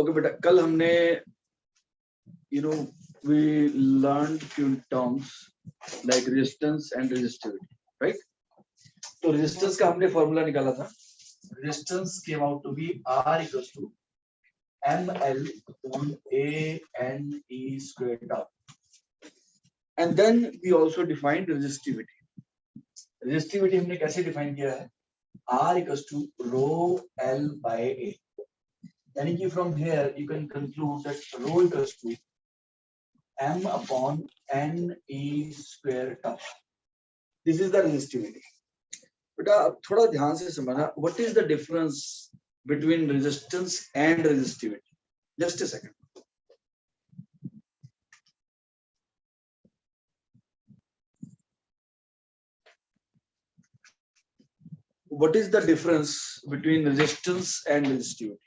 Okay बेटा, कल हमने we learned few terms like resistance and resistivity, right? तो resistance का हमने फॉर्मूला निकाला था. Resistance came out to be R equals to ML upon A N E squared tau. And then we also defined resistivity. Resistivity हमने कैसे define किया है? R equals to rho L by A. यानी कि from here you can conclude that rho equals to M upon N E square tau. This is the resistivity. बेटा अब थोड़ा ध्यान से समझना, what is the difference between resistance and resistivity? Just a second. What is the difference between resistance and resistivity?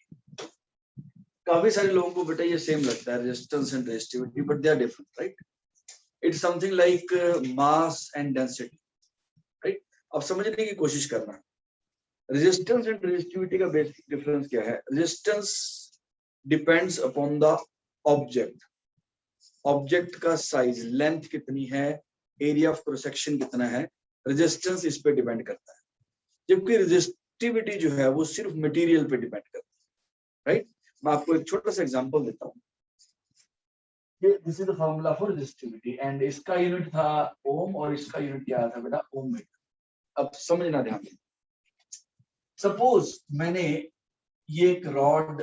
काफी सारे लोगों को बेटा ये सेम लगता है, resistance and resistivity, but they are different, right? It's something like mass and density, right? अब समझने की कोशिश करना. Resistance and resistivity का basic difference क्या है? Resistance depends upon the object. Object का size, length कितनी है, area of cross section कितना है, resistance इस पे depend करता है. जबकि resistivity जो है वो सिर्फ material पे depend करता है, right? मैं आपको एक छोटा सा एग्जांपल देता हूँ. This is the formula for resistivity and इसका यूनिट था ओम और इसका यूनिट क्या था बेटा? ओम मीटर. अब समझना ध्यान से. सपोज मैंने ये एक रॉड,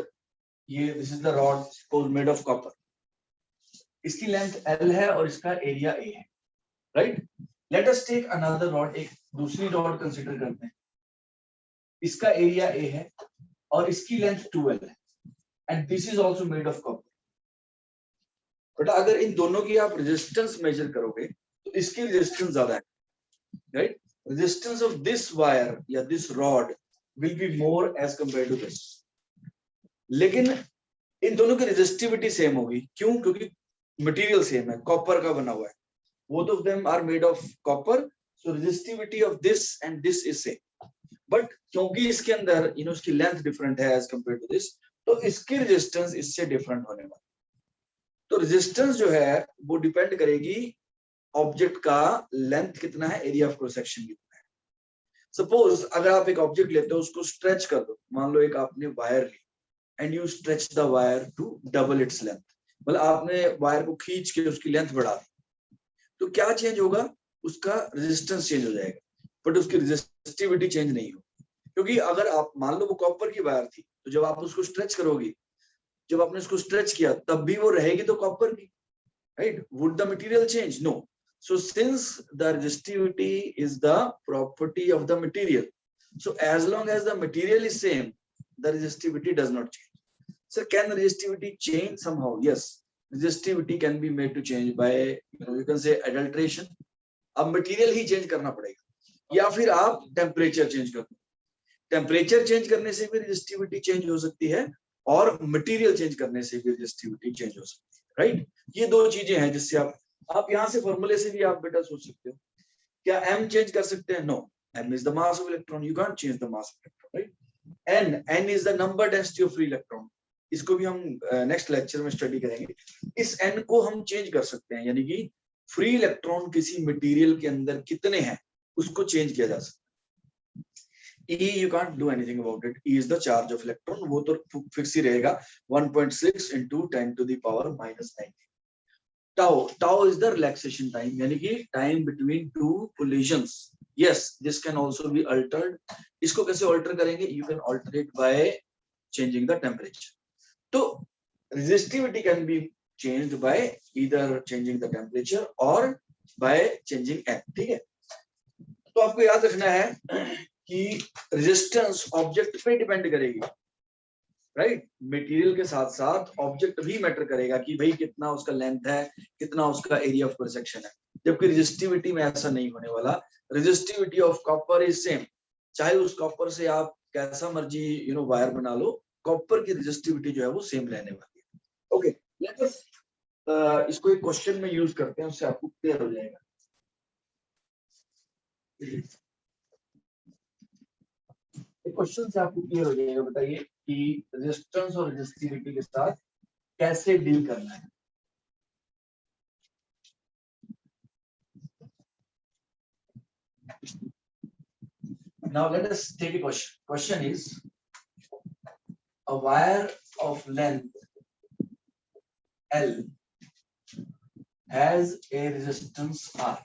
ये this is the rod suppose made of copper. इसकी लेंथ L है और इसका एरिया A है, right? Let us take another rod, एक दूसरी रॉड कंसीडर करते हैं. इसका एरिया A है और इसकी लेंथ 2L है and this is also made of copper. But अगर इन दोनों की आप रेजिस्टेंस मेजर करोगे तो इसकी रेजिस्टेंस ज्यादा है, right? Resistance of this wire या this rod will be more as compare to this. लेकिन इन दोनों की रेजिस्टिविटी सेम होगी. क्यों? क्योंकि मटेरियल सेम है, कॉपर का बना हुआ है. Both of them are made of copper, so resistivity of this and this is same. But क्योंकि इसके अंदर इसकी लेंथ डिफरेंट है एज कंपेयर टू दिस, तो इसकी रेजिस्टेंस इससे डिफरेंट होने वाली. तो रेजिस्टेंस जो है वो डिपेंड करेगी ऑब्जेक्ट का लेंथ कितना है, एरिया ऑफ क्रॉस सेक्शन कितना है. सपोज अगर आप एक ऑब्जेक्ट लेते हो, उसको स्ट्रेच कर दो. मान लो एक आपने वायर ली and you stretch the wire to double its length. मतलब आपने वायर को खींच के उसकी लेंथ बढ़ा दी, तो क्या चेंज होगा? उसका रेजिस्टेंस चेंज हो जाएगा, बट उसकी रेजिस्टिविटी चेंज नहीं होगी. क्योंकि अगर आप मान लो वो कॉपर की वायर थी, तो जब आप उसको स्ट्रेच करोगे, जब आपने उसको स्ट्रेच किया तब भी वो रहेगी तो कॉपर की, right? Would the material change? No. So since the resistivity is the property of the material, so as long as the material is same, the resistivity does not change. So can resistivity change somehow? Yes, resistivity can be made to change by you can say adulteration. अब material ही change करना पड़ेगा या फिर आप temperature change कर दो. Temperature change करने से भी रेजिस्टिविटी चेंज हो सकती है और मटेरियल चेंज करने से भी रेजिस्टिविटी चेंज हो सकती है, राइट? ये दो चीजें हैं जिससे आप यहाँ से फॉर्मूले से भी आप बेटा सोच सकते हो. क्या m चेंज कर सकते हैं? No. m is the mass of electron, you can't change the mass of electron, right? n is the number density of free electron. इसको भी हम नेक्स्ट लेक्चर में स्टडी करेंगे. इस n को हम चेंज कर सकते हैं, यानी कि फ्री इलेक्ट्रॉन किसी मटेरियल के अंदर कितने हैं उसको चेंज किया जा सकता है. E you can't do anything about it. E is the charge of electron, वो तो फिक्स ही रहेगा. 1.6 into 10 to the power minus 19. Tau is the relaxation time, यानी कि time between two collisions. Yes, this can also be altered. इसको कैसे alter करेंगे? You can alter it by changing the temperature. तो resistivity can be changed by either changing the temperature or by changing M. ठीक है? तो आपको याद रखना है कि रेजिस्टेंस ऑब्जेक्ट पे डिपेंड करेगी, राइट? मटेरियल के साथ साथ ऑब्जेक्ट भी मैटर करेगा कि भाई कितना उसका लेंथ है, कितना उसका एरिया ऑफ क्रॉस सेक्शन है. जबकि रेजिस्टिविटी में ऐसा नहीं होने वाला. Resistivity of copper is same. चाहे उस कॉपर से आप कैसा मर्जी वायर बना लो, कॉपर की रेजिस्टिविटी जो है वो सेम रहने वाली है. ओके, लेट अस इसको एक क्वेश्चन में यूज करते हैं, उससे आपको क्लियर हो जाएगा. क्वेश्चन से आपको क्लियर हो जाएगा. बताइए कि रेजिस्टेंस और रेजिस्टिविटी के साथ कैसे डील करना है। Now let us take a question. Question is, a wire of length L has a resistance R.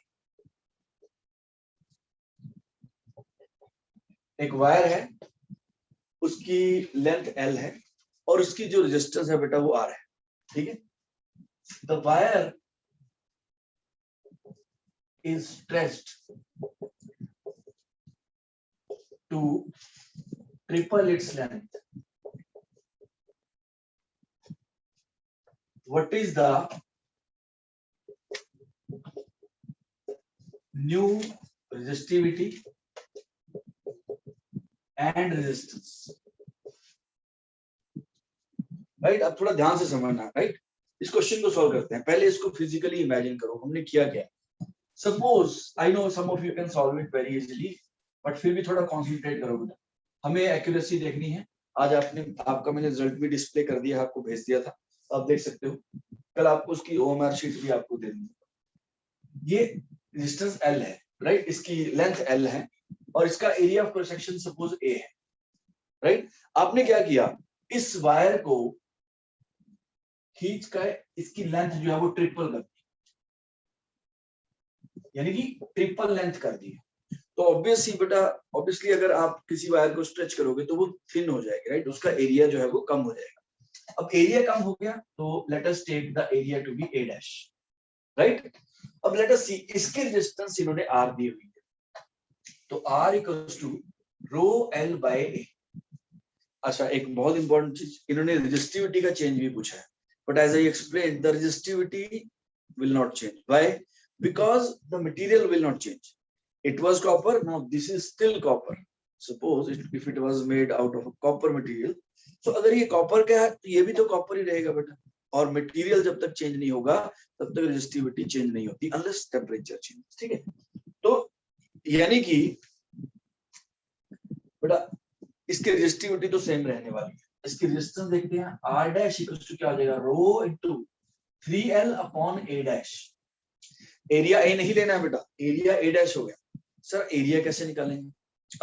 एक वायर है, उसकी लेंथ L है और उसकी जो रेजिस्टेंस है बेटा वो R है, ठीक है। The wire is stretched to triple its length. What is the new resistivity and resistance? Right, अब थोड़ा ध्यान से समझना, राइट। इस क्वेश्चन को सॉल्व करते हैं। पहले इसको फिजिकली इमेजिन करो, हमने किया क्या। Suppose I know some of you can solve it very easily, but फिर भी थोड़ा कॉन्सेंट्रेट करो बेटा, हमें एक्यूरेसी देखनी है। आज आपका मैंने रिजल्ट भी डिस्प्ले कर दिया, आपको भेज दिया था, आप देख सकते हो। कल आपको उसकी ओएमआर शीट भी आपको दे दूंगी। ये रेजिस्टेंस L है, राइट, इसकी लेंथ L है और इसका area of cross section suppose A है, राइट। आपने क्या किया, इस वायर को खींच कर इसकी लेंथ जो है वो ट्रिपल कर दी, यानी कि ट्रिपल लेंथ कर दी। तो ऑब्वियसली अगर आप किसी वायर को स्ट्रेच करोगे तो वो थिन हो जाएगी, राइट, उसका एरिया जो है वो कम हो जाएगा। अब एरिया कम हो गया तो let us take the area to be A dash, right. अब लेट अस सी, इसकी रेजिस्टेंस इन्होंने R दी हुई है, तो R equals to rho L by A। अच्छा, एक बहुत इंपॉर्टेंट चीज, इन्होंने रेजिस्टिविटी का चेंज भी पूछा है, but as I explain the resistivity will not change. Why? Because the material will not change. It was copper, now this is still copper. Suppose if it was made out of a copper material, so अगर ये copper का है तो ये भी तो copper ही रहेगा बेटा, और material जब तक change नहीं होगा तब तक resistivity change नहीं होती unless temperature change, ठीक है। तो यानी कि बेटा इसकी resistivity तो सेम रहने वाली है। इसकी रेजिस्टेंस देखते हैं, R डैश इक्वल्स टू क्या हो जाएगा, rho into 3L upon A dash. Area A नहीं लेना है बेटा, एरिया A डैश हो गया। सर एरिया कैसे निकालेंगे,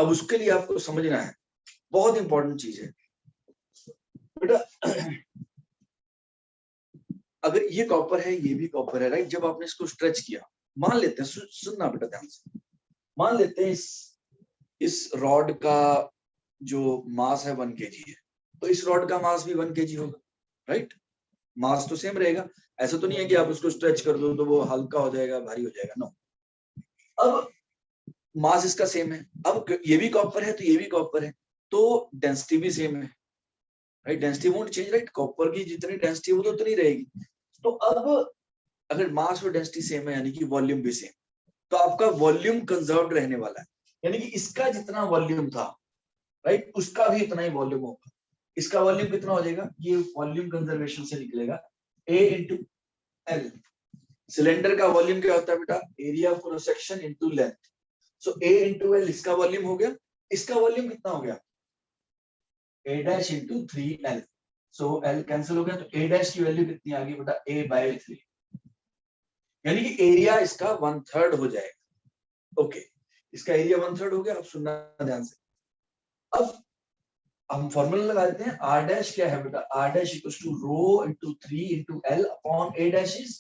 अब उसके लिए आपको समझना है, बहुत इंपॉर्टेंट चीज है बेटा। अगर ये कॉपर है, ये भी कॉपर है, राइट, जब आपने इसको स्ट्रेच किया, मान लेते हैं, सुनना बेटा ध्यान से, मान लेते हैं इस रॉड का जो मास है 1 kg है, तो इस रॉड का मास भी 1 kg होगा, राइट, मास तो सेम रहेगा। ऐसा तो नहीं है कि आप उसको स्ट्रेच कर दो तो वो हल्का हो जाएगा, भारी हो जाएगा, नो। अब मास इसका सेम है, अब ये भी कॉपर है तो ये भी कॉपर है, तो डेंसिटी भी सेम है, right, density won't change, right, copper की जितनी डेंसिटी वो तो उतनी रहेगी। तो अब अगर मास और डेंसिटी सेम है यानी कि वॉल्यूम भी सेम, तो आपका वॉल्यूम कंजर्व्ड रहने वाला है, यानी कि इसका जितना वॉल्यूम था, राइट, उसका भी इतना ही वॉल्यूम होगा। इसका वॉल्यूम कितना हो जाएगा, ये वॉल्यूम कंजर्वेशन से निकलेगा A इंटू L। सिलेंडर का वॉल्यूम क्या होता है बेटा, area of cross section into length. So A into L इसका वॉल्यूम हो गया, इसका वॉल्यूम कितना हो गया, A dash into 3L। So L cancel हो गया, तो A डैश की वैल्यू कितनी आ गई बेटा, A बाय 3, यानी कि एरिया इसका 1/3 हो जाएगा। ओके, इसका एरिया 1/3 हो गया। अब सुनना ध्यान से, अब हम फॉर्मूला लगा देते हैं। R डैश क्या है बेटा, R dash equals to rho into 3 into L upon A dash is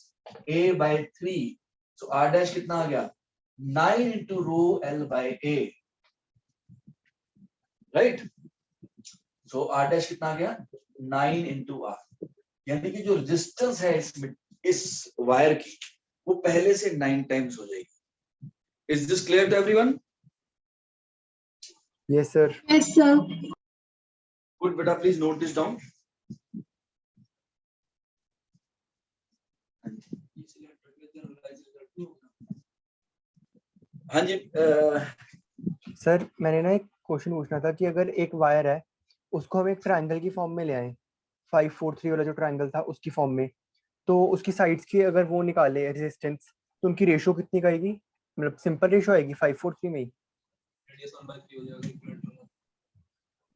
A by 3। So R dash कितना आ गया, 9 into rho L by A, right. So R dash कितना आ गया, 9 इनटू R, यानी कि जो रेजिस्टेंस है इस वायर की वो पहले से 9 टाइम्स हो जाएगी। Is this clear to everyone? Yes sir. Yes sir. Good बेटा, प्लीज नोट दिस डाउन। हाँ जी सर मैंने ना एक क्वेश्चन पूछना था कि अगर एक वायर है उसको हम एक ट्रायंगल की फॉर्म में ले आए, 543 वाला जो ट्रायंगल था उसकी फॉर्म में, तो उसकी साइड्स की अगर वो निकाले रेजिस्टेंस, तो उनकी रेशियो कितनी का आएगी, मतलब सिंपल रेशियो आएगी 543 में ही?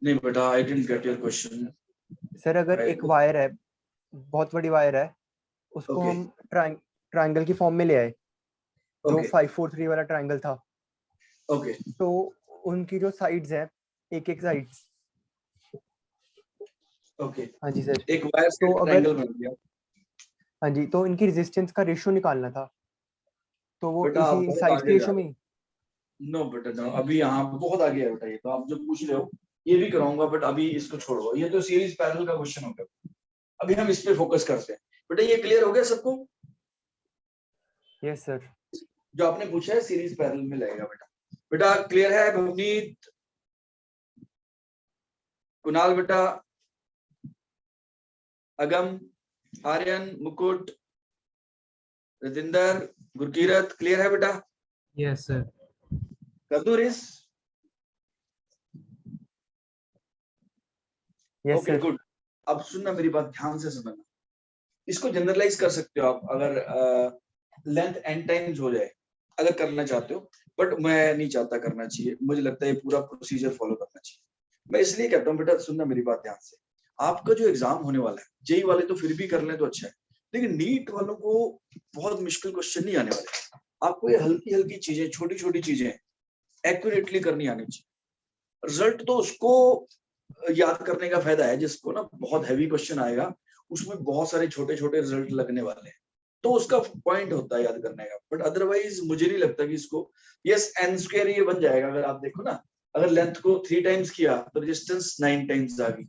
नहीं बेटा, I didn't get your question. Sir अगर एक वायर है, बहुत बड़ी वायर है, उसको Okay. हम ट्रायंगल की फॉर्म में ले आए, जो Okay. 5 4 3 वाला ट्रायंगल था, Okay. तो उनकी जो साइड्स हैं, एक एक साइड्स, Okay. हाँ जी सर, एक वायर से तो अगर, ट्रायंगल बन गया। हाँ जी, तो इनकी रेजिस्टेंस का रेशियो निकालना था, तो वो बेटा आप इसी बहुत साइड्स के आगे जा रेशियो रहे में ही। हो। नो बेटा नो, अभी यहाँ बहुत आगे है बेटा। ये तो आप जो पूछ रहे हो ये भी कराऊंगा, बट अभी इसको छोड़ो। ये तो सीरीज पैरेलल का क्वेश्चन हो गया। अभी हम इस पे फोकस करते हैं। बेटा ये क्लियर हो गया सबको? Yes sir. जो आपने पूछा है सीरीज पैरेलल में लगेगा बेटा। बेटा क्लियर है भवनीत, कुणाल बेटा, अगम, आर्यन, मुकुट, रजिंदर, गुरकीरत, क्लियर है बेटा? Yes sir. कर दूं raise? Yes okay sir. Good. अब सुनना मेरी बात ध्यान से समझना। इसको जनरलाइज कर सकते हो आप अगर लेंथ एन टाइम्स हो जाए, अगर करना चाहते हो। बट मैं नहीं चाहता करना चाहिए, मुझे लगता है ये पूरा प्रोसीजर फॉलो करना चाहिए। मैं इसलिए कहता हूँ बेटा, सुनना मेरी बात ध्यान से। आपका जो एग्जाम होने वाला है, जेई वाले तो फिर भी कर लें तो अच्छा है, लेकिन नीट वालों को बहुत मुश्किल क्वेश्चन नहीं आने वाले। आपको ये हल्की हल्की चीजें, छोटी छोटी चीजें एक्यूरेटली करनी आनी चाहिए। रिजल्ट तो उसको याद करने का फायदा है जिसको ना बहुत हैवी क्वेश्चन आएगा, उसमें बहुत सारे छोटे छोटे रिजल्ट लगने वाले हैं, तो उसका पॉइंट होता है याद करने का। बट अदरवाइज मुझे नहीं लगता कि इसको, यस एन स्क्वायर ये बन जाएगा। अगर आप देखो ना, अगर लेंथ को 3 टाइम्स किया तो रेजिस्टेंस 9 टाइम्स आ गई।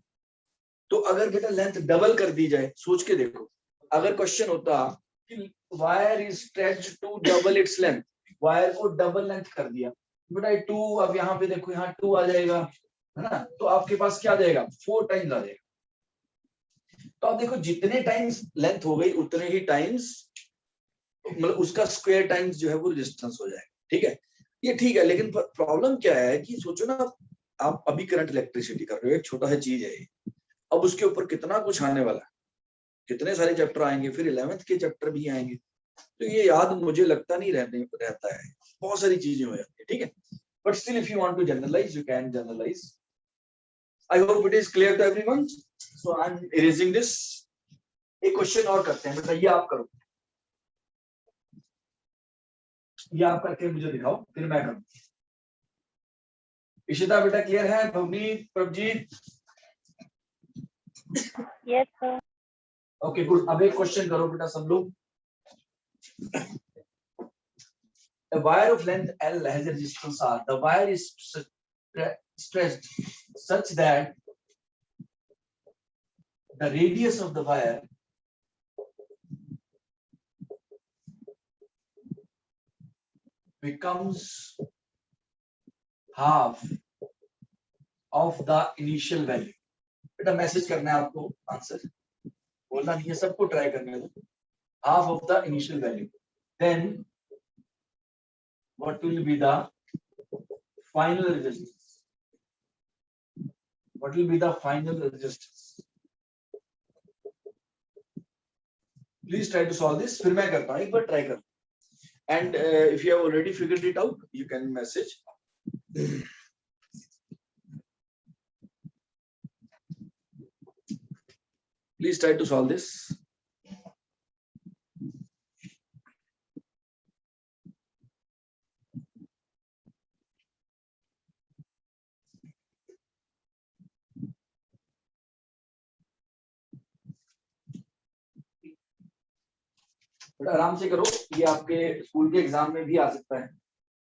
तो अगर बेटा लेंथ डबल कर दी जाए, सोच के देखो, अगर क्वेश्चन होता कि wire is stretched to double its length, wire को डबल लेंथ कर दिया बेटा, 2, अब यहाँ पे देखो, यहाँ 2 आ जाएगा, है ना? तो आपके पास क्या आ जाएगा? 4 टाइम्स आ जाएगा। तो आप देखो, जितने टाइम्स लेंथ हो गई उतने ही टाइम्स, मतलब उसका स्क्वायर टाइम्स जो है वो रेजिस्टेंस हो जाएगा। ठीक है, ये ठीक है। लेकिन प्रॉब्लम क्या है कि सोचो ना, आप अभी करंट इलेक्ट्रिसिटी कर रहे हो, एक छोटा सा चीज है ये। अब उसके ऊपर कितना कुछ आने वाला है, कितने सारे चैप्टर आएंगे, फिर 11th के चैप्टर भी आएंगे, तो ये याद मुझे लगता नहीं रहता है, बहुत सारी चीजें हो जाती है। ठीक है, but still if you want to generalise, you can generalise. I hope it is clear to everyone. So I am erasing this. एक क्वेश्चन और करते हैं बेटा, ये आप करो, ये आप करके मुझे दिखाओ, फिर मैं करूँ। इशिता बेटा क्लियर है? Bhavneet, Prabhjeet? Yes sir. Okay good. अब एक क्वेश्चन करो बेटा सब लोग। A wire of length L has a resistance R. The wire is stretched such that the radius of the wire becomes half of the initial value. बेटा message करना है आपको, आंसर बोलना नहीं है, सबको ट्राई करने दो। half of the initial value, then what will be the final resistance? What will be the final resistance? Please try to solve this. फिर मैं करता हूँ, एक बार ट्राई कर। And if you have already figured it out, you can message. Please try to solve this. बड़ा आराम से करो, ये आपके स्कूल के एग्जाम में भी आ सकता है,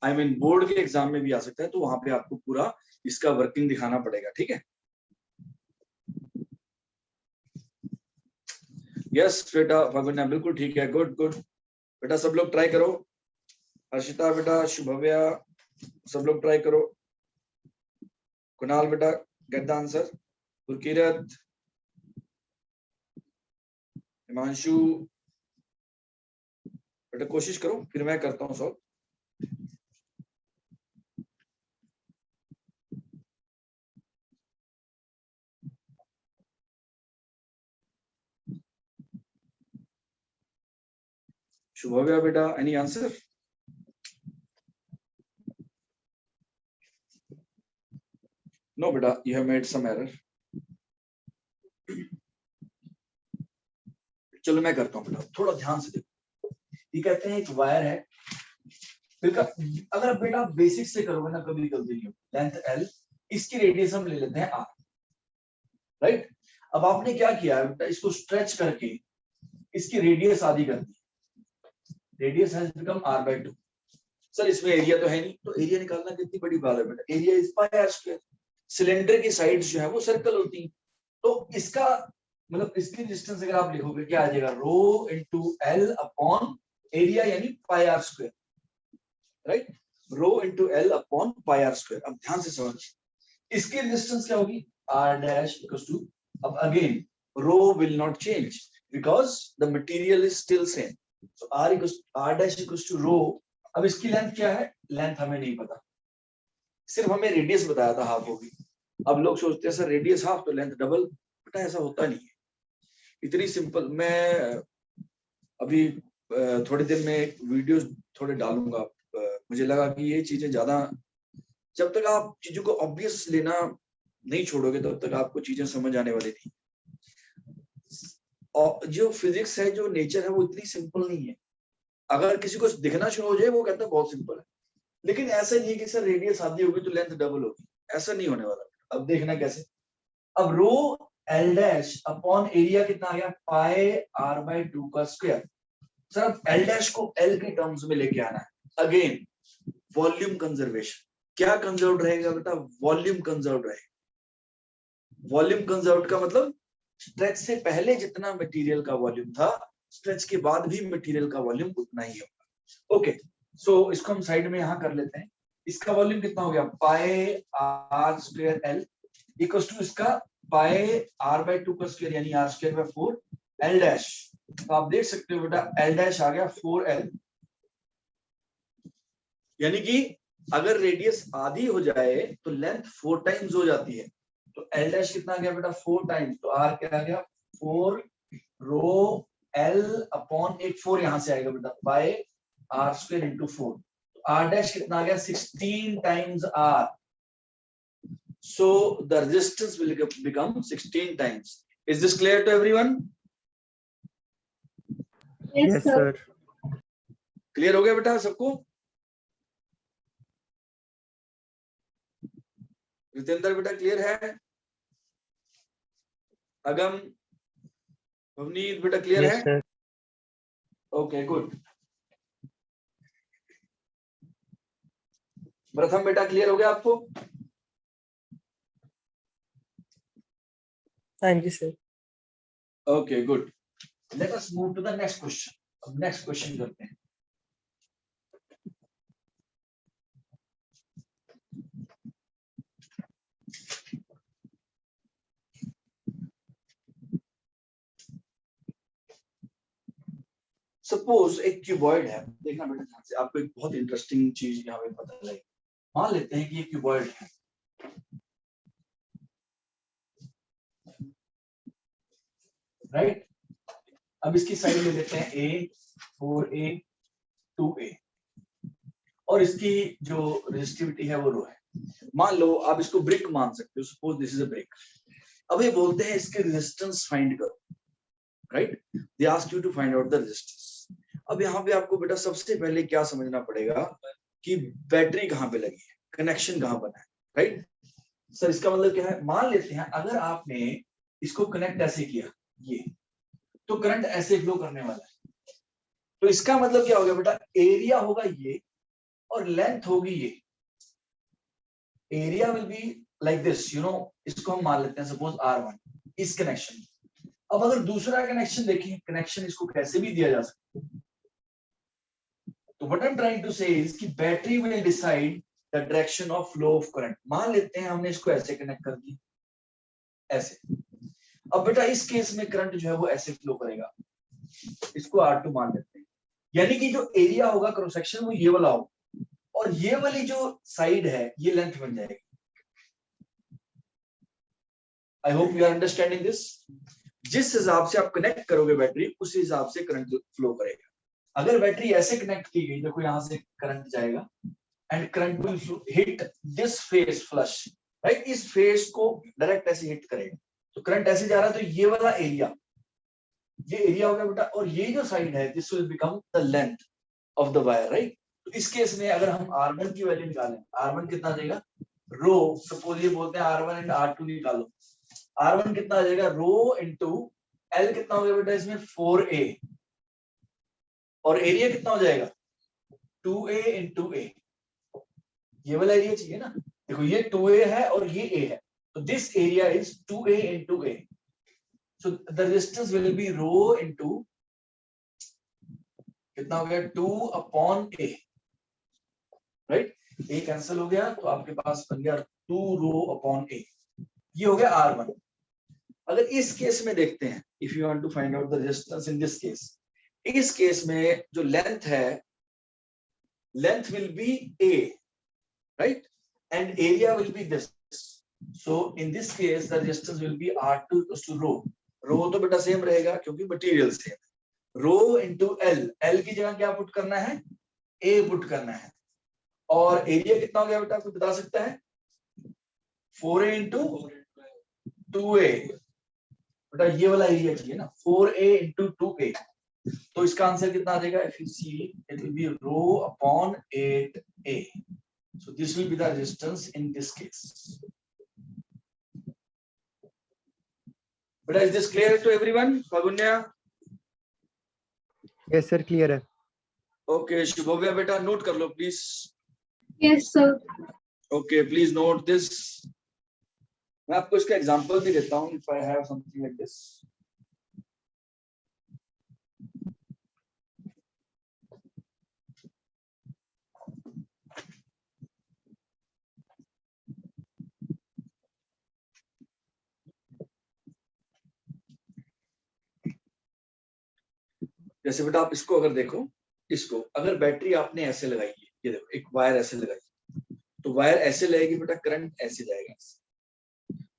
आई मीन बोर्ड के एग्जाम में भी आ सकता है, तो वहां पे आपको पूरा इसका वर्किंग दिखाना पड़ेगा। ठीक है, यस बेटा फागुन्या बिल्कुल ठीक है, गुड गुड। बेटा सब लोग ट्राई करो, हर्षिता बेटा, शुभव्या, सब लोग ट्राई करो। कुणाल बेटा get the answer, Gurkirat, Himanshu बेटा कोशिश करो, फिर मैं करता हूँ सॉल्व। शुभव्या बेटा एनी आंसर? नो बेटा, you have made some error. चलो मैं करता हूँ बेटा, थोड़ा ध्यान से देखो। ये कहते हैं एक वायर है, अगर बेटा बेसिक से करोगे ना कभी गलती नहीं होगी। लेंथ L, इसकी रेडियस हम ले लेते हैं R, राइट। अब आपने क्या किया है बेटा, इसको स्ट्रेच करके इसकी रेडियस आधी कर दी, radius has become R/2। Sir इसमें एरिया तो है नहीं, तो एरिया निकालना कितनी बड़ी बात है बेटा, area is pi R square. Cylinder की साइड्स जो है वो सर्कल होती हैं, तो इसका मतलब इसकी डिस्टेंस अगर आप लिखोगे क्या आ जाएगा, rho into L upon area यानी pi R square, right. Rho into L upon pi R square. अब ध्यान से समझ, इसकी डिस्टेंस क्या होगी, R डैश इक्वल्स टू, अब again rho will not change because the material is still same, so R dash equals to rho. अब इसकी लेंथ क्या है, लेंथ हमें नहीं पता, सिर्फ हमें रेडियस बताया था हाफ होगी। अब लोग सोचते हैं सर रेडियस हाफ तो लेंथ डबल, बेटा ऐसा होता नहीं है, इतनी सिंपल। मैं अभी थोड़ी देर में एक वीडियो थोड़े डालूंगा। मुझे लगा कि ये चीजें ज्यादा, जब तक आप चीजों को ऑब्वियस लेना नहीं छोड़ोगे तब तक आपको चीजें समझ आने वाली नहीं। और जो फिजिक्स है, जो नेचर है, वो इतनी सिंपल नहीं है। अगर किसी को दिखना शुरू हो जाए वो कहता है बहुत सिंपल है, लेकिन ऐसा नहीं है कि सर रेडियस आधी होगी तो लेंथ डबल होगी, ऐसा नहीं होने वाला। अब देखना कैसे, अब रो L डैश अपॉन एरिया कितना आ गया, पाई R/2 का स्क्वायर। सर अब L डैश को L के टर्म्स में लेके आना है। अगेन वॉल्यूम कंजर्वेशन, क्या कंजर्व रहेगा बेटा, वॉल्यूम कंजर्व रहेगा। वॉल्यूम कंजर्व का मतलब स्ट्रेच से पहले जितना मटेरियल का वॉल्यूम था, स्ट्रेच के बाद भी मटेरियल का वॉल्यूम उतना ही होगा। ओके, सो इसको हम साइड में यहां कर लेते हैं। इसका वॉल्यूम कितना हो गया, pi R square L equals to इसका पाई R/2 का स्क्वायर यानी R square by 4 L dash. तो आप देख सकते हो बेटा L डैश आ गया 4L, यानी कि अगर रेडियस आधी हो जाए तो लेंथ 4 टाइम्स हो जाती है। तो L डैश कितना आ गया बेटा, 4 टाइम्स, तो R क्या आ गया 4 रो L अपॉन एक 4 यहां से आएगा बेटा, पाई R स्क्वायर इंटू 4। तो R डैश कितना आ गया 16 times R, so the resistance will become 16 times. Is this clear to everyone? Yes sir. Clear हो गया बेटा सबको? रितेंद्र बेटा क्लियर है? अगम, भवनीत बेटा क्लियर Yes है? sir. Okay good. प्रथम बेटा क्लियर हो गया आपको? Thank you sir. Okay good. Let us move to the next question. अब नेक्स्ट क्वेश्चन करते हैं। सपोज एक क्यूबॉइड है, देखना बेटा ध्यान से, आपको एक बहुत इंटरेस्टिंग चीज यहाँ पे पता लगेगी। मान लेते हैं कि ये क्यूबॉइड है, राइट। अब इसकी साइड ले लेते हैं A, 4A, 2A, और इसकी जो रेजिस्टिविटी है वो रो है। मान लो आप इसको ब्रिक मान सकते हो, suppose this is a brick. अब ये बोलते हैं इसके रेजिस्टेंस फाइंड करो, right. They ask you to find out the resistance. अब यहाँ पे आपको बेटा सबसे पहले क्या समझना पड़ेगा कि बैटरी कहाँ पे लगी है, कनेक्शन कहाँ बना है, राइट। सर इसका मतलब क्या है, मान लेते हैं अगर आपने इसको कनेक्ट ऐसे किया, ये तो करंट ऐसे फ्लो करने वाला है। तो इसका मतलब क्या हो गया बेटा, एरिया होगा ये और लेंथ होगी ये। Area will be like this, you know, इसको हम मान लेते हैं सपोज R1 इस कनेक्शन। अब अगर दूसरा कनेक्शन देखें, कनेक्शन इसको कैसे भी दिया जा सकता है। तो what I am trying to say is कि battery will decide the direction of flow of current. मान लेते हैं हमने इसको ऐसे कनेक्ट कर दिया, ऐसे। अब बेटा इस केस में करंट जो है वो ऐसे फ्लो करेगा, इसको R2 मान लेते हैं, यानी कि जो एरिया होगा क्रॉस सेक्शन वो ये वाला होगा, और ये वाली जो साइड है ये लेंथ बन जाएगी। I hope you are understanding this. जिस हिसाब से आप कनेक्ट करोगे बैटरी, उस हिसाब से करंट फ्लो करेगा। अगर बैटरी ऐसे कनेक्ट की गई, देखो यहां से करंट जाएगा and current will hit this face flush, right, इस फेस को डायरेक्ट ऐसे हिट करेगा, तो करंट ऐसे जा रहा है, तो ये वाला एरिया, ये एरिया हो गया बेटा, और ये जो साइड है this will become the length of the wire, right. तो इस केस में अगर हम R1 की वैल्यू निकालें, R1 कितना आ जाएगा, रो, सपोज ये बोलते हैं R1 एंड R2 निकालो, R1 कितना आ जाएगा, रो इंटू L कितना हो गया बेटा इसमें 4A, और एरिया कितना हो जाएगा 2A इंटू A, ये वाला एरिया चाहिए ना, देखो ये 2A है और ये A है, तो this area is 2A into A, so the resistance will be rho into कितना हो गया 2 upon A, right, A cancel हो गया, तो आपके पास बन गया 2 rho upon A, ये हो गया R1। अगर इस केस में देखते हैं, if you want to find out the resistance in this case, इस केस में जो लेंथ है, length will be A, right, and area will be this, so in this case the resistance will be R2 equals to rho, rho तो बेटा same रहेगा क्योंकि material same, rho into L, L की जगह क्या put करना है, ए put करना है, और एरिया कितना हो गया बेटा, कोई बता सकता है, 4A इंटू 2A, बेटा ये वाला एरिया चाहिए ना, 4A इंटू 2A, तो इसका आंसर कितना आ जाएगा, if you see it will be rho upon 8A, so this will be the resistance in this case. बेटा is this clear to everyone, फागुन्या? यस सर, क्लियर है। ओके शुभव्या बेटा note कर लो please. Yes, sir. Okay please note this, मैं आपको इसका example भी देता हूं, if I have something like this. जैसे बेटा आप इसको अगर देखो, इसको अगर बैटरी आपने ऐसे लगाई है, ये देखो एक वायर ऐसे लगाई, तो वायर ऐसे लगेगी बेटा, करंट ऐसे जाएगा,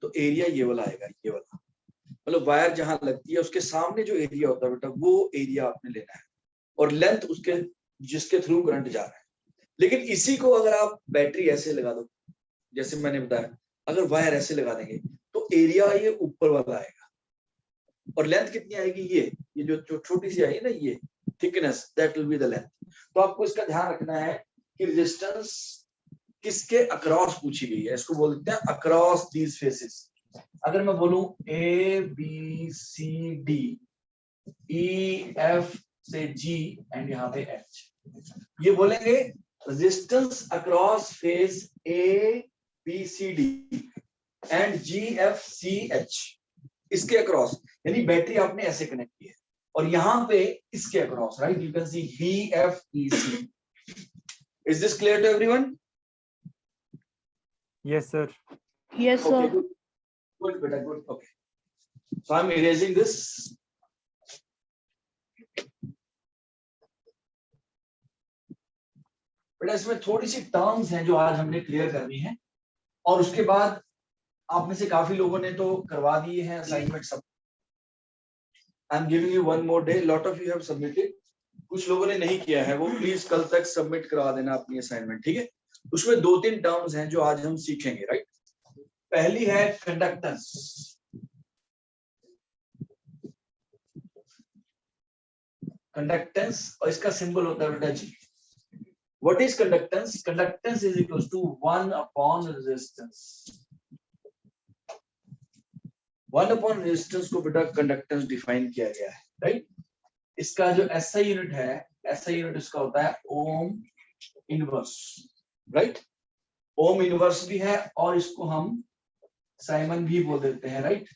तो एरिया ये वाला आएगा, ये वाला, मतलब वायर जहां लगती है उसके सामने जो एरिया होता है बेटा, वो एरिया आपने लेना है, और लेंथ उसके जिसके थ्रू करंट जा रहा है। लेकिन इसी को अगर आप बैटरी ऐसे लगा दो, जैसे मैंने बताया, अगर वायर ऐसे लगा देंगे तो एरिया ये ऊपर वाला आएगा, और लेंथ कितनी आएगी, ये जो छोटी सी आई ना, ये thickness, that will be the length. तो आपको इसका ध्यान रखना है कि रेजिस्टेंस किसके अक्रॉस पूछी गई है, इसको बोलते हैं अक्रॉस दीज फेसेस। अगर मैं बोलूं A B C D E F से G एंड यहाँ पे H, ये बोलेंगे resistance across face A B C D एंड G F C H, इसके अक्रॉस, यानी बैटरी आपने ऐसे कनेक्ट की है, और यहाँ पे इसके across, right, you can see B F E C। Is this clear to everyone? Yes sir. Yes, sir. Okay, good beta, good. Okay, so I'm erasing this. बेटा इसमें थोड़ी सी टर्म्स हैं जो आज हमने क्लियर करनी है, और उसके बाद आप में से काफी लोगों ने तो करवा दिए हैं असाइनमेंट सब। I am giving you one more day, lot of you have submitted, कुछ लोगों ने नहीं किया है, वो प्लीज कल तक सबमिट करवा देना अपनी असाइनमेंट, ठीक है। उसमें 2-3 टर्म्स हैं जो आज हम सीखेंगे, राइट। पहली है कंडक्टेंस, कंडक्टेंस, और इसका सिंबल होता है बेटा G। What is conductance? Conductance is equals to 1 upon resistance. 1 upon resistance को बेटा कंडक्टेंस डिफाइन किया गया है, राइट। इसका जो SI यूनिट है, SI यूनिट इसका होता है ohm inverse, right. Ohm inverse भी है, और इसको हम साइमन भी बोल देते हैं, right.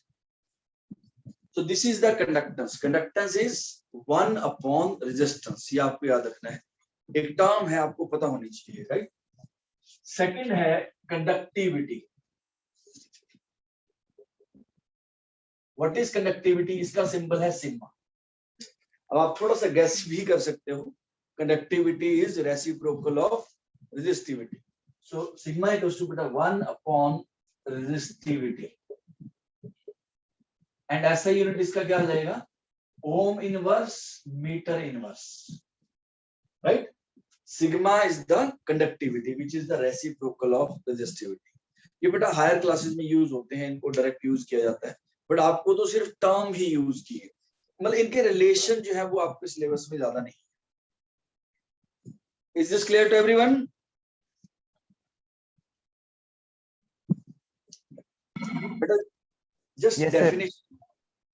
So this is the conductance. Conductance is 1 upon resistance. ये आपको याद रखना है, एक टर्म है, आपको पता होनी चाहिए, राइट। सेकंड है कंडक्टिविटी। What is conductivity? इसका सिंबल है सिग्मा। अब आप थोड़ा सा गैस भी कर सकते हो, conductivity is reciprocal of resistivity, so sigma equals to बेटा 1 अपॉन रेजिस्टिविटी, एंड ऐसा यूनिट इसका क्या आ जाएगा, ohm inverse metre inverse, right. Sigma is the conductivity, which is the reciprocal of resistivity. ये बेटा हायर क्लासेस में यूज होते हैं, इनको डायरेक्ट यूज किया जाता है, बट आपको तो सिर्फ टर्म ही यूज किए, मतलब इनके रिलेशन जो है वो आपके सिलेबस में ज्यादा नहीं। Is this clear to everyone? बेटा just Yes, sir. Definition,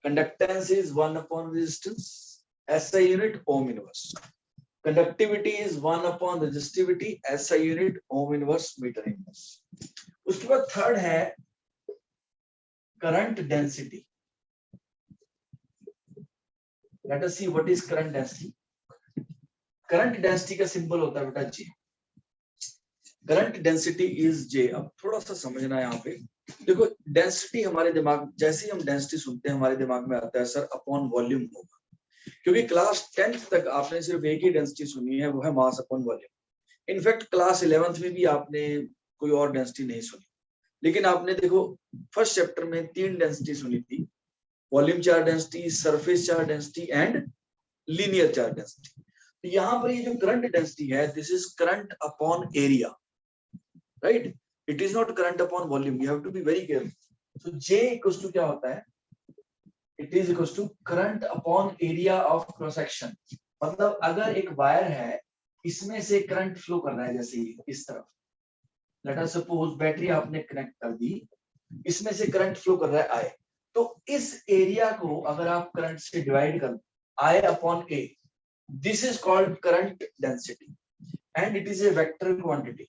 conductance is 1 upon resistance, SI unit ohm inverse. Conductivity is 1 upon resistivity, SI unit ohm inverse meter inverse. उसके बाद थर्ड है current density. Late us see what is current density. Current density का symbol होता है बेटा J। Current density is J। अब थोड़ा सा समझना है यहाँ पे, देखो डेंसिटी हमारे दिमाग, जैसे ही हम डेंसिटी सुनते हैं हमारे दिमाग में आता है सर अपॉन वॉल्यूम होगा, क्योंकि क्लास 10th तक आपने सिर्फ एक ही डेंसिटी सुनी है, वो है mass upon volume. In fact class 11th में भी आपने कोई और डेंसिटी नहीं सुनी, लेकिन आपने देखो फर्स्ट चैप्टर में 3 डेंसिटी सुनी थी, volume charge density, surface charge density and linear charge density. तो यहाँ पर ये जो करंट डेंसिटी है, this is current upon area, right? It is not current upon volume, you have to be very careful. So J equals to क्या होता है, it is equals to current upon area of cross section. मतलब अगर एक wire है, इसमें से current flow कर रहा है, जैसे इस तरफ, लेट अस सपोज बैटरी आपने कनेक्ट कर दी, इसमें से करंट फ्लो कर रहा है I, तो इस एरिया को अगर आप करंट से डिवाइड कर I upon A, this is called current density and it is a vector quantity.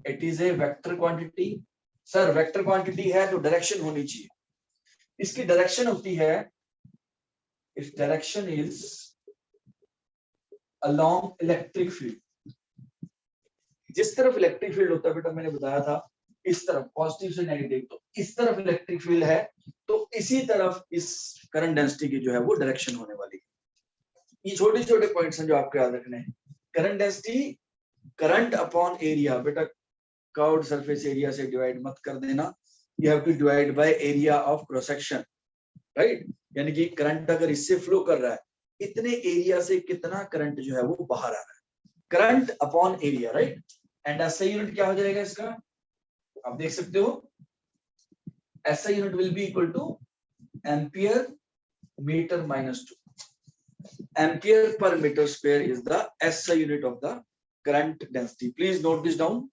It is a vector quantity. Sir vector quantity है तो डायरेक्शन होनी चाहिए, इसकी डायरेक्शन होती है, if direction is along electric field. जिस तरफ इलेक्ट्रिक फील्ड होता है बेटा, मैंने बताया था इस तरफ पॉजिटिव से नेगेटिव, तो इस तरफ इलेक्ट्रिक फील्ड है, तो इसी तरफ इस करंट डेंसिटी की जो है वो डायरेक्शन होने वाली है। ये छोटे छोटे पॉइंट्स हैं जो आपको याद रखने हैं। Current density current upon area, बेटा कर्व्ड सरफेस एरिया से डिवाइड मत कर देना, you have to divide by area of cross section, right? यानी कि करंट अगर इससे फ्लो कर रहा है, इतने एरिया से कितना करंट जो है वो बाहर आ रहा है, current upon area, right? And SI unit क्या हो जाएगा इसका, आप देख सकते हो, SI unit will be equal to ampere metre minus 2। Ampere per metre square is the SI unit of the current density. Please note this down.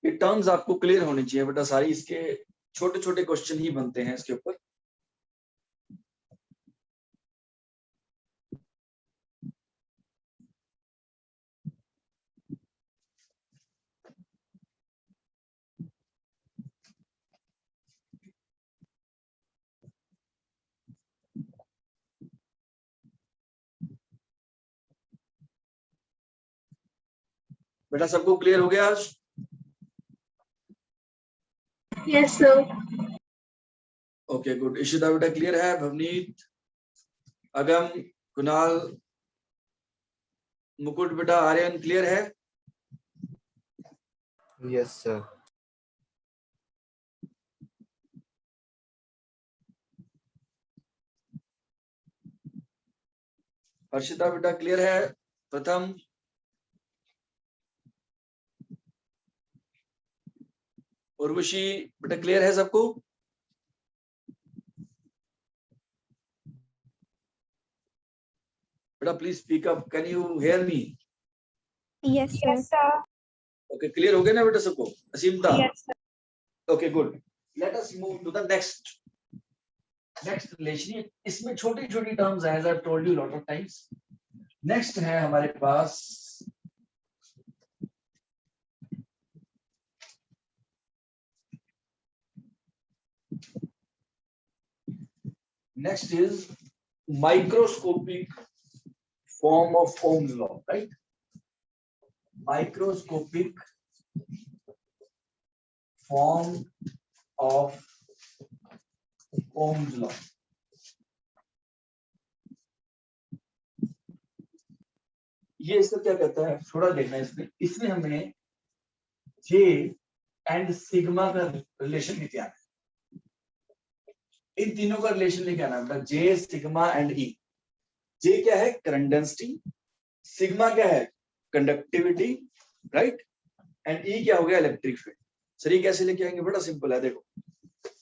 ये terms आपको क्लियर होनी चाहिए बेटा सारी, इसके छोटे छोटे क्वेश्चन ही बनते हैं इसके ऊपर। बेटा सबको क्लियर हो गया आज? Yes, sir. Okay good. Ishita बेटा क्लियर है? भवनीत, अगम, कुणाल, मुकुट बेटा, आर्यन क्लियर है? Yes, sir. हर्षिता बेटा क्लियर है? प्रथम, उर्वशी बेटा क्लियर है सबको? बेटा please speak up, can you hear me? Yes, sir. Okay clear हो गया ना बेटा सबको? Asimata? Yes, sir. Okay good. Let us move to the next relation. इसमें छोटी छोटी टर्म्स हैं, as I told you lot of times. Next है हमारे पास next is microscopic form of Ohm's law, right? Microscopic form of Ohm's law. ये इसका क्या कहता है, थोड़ा देखना है इसमें। इसमें हमें J एंड सिग्मा का रिलेशन निकालना है। इन तीनों का रिलेशन लेके आना बेटा, जे सिग्मा एंड ई। जे क्या है? करंट डेंसिटी, सिग्मा क्या है? कंडक्टिविटी, राइट, एंड ई क्या हो गया? Electric field. सर ये कैसे लेके आएंगे? बड़ा सिंपल है, देखो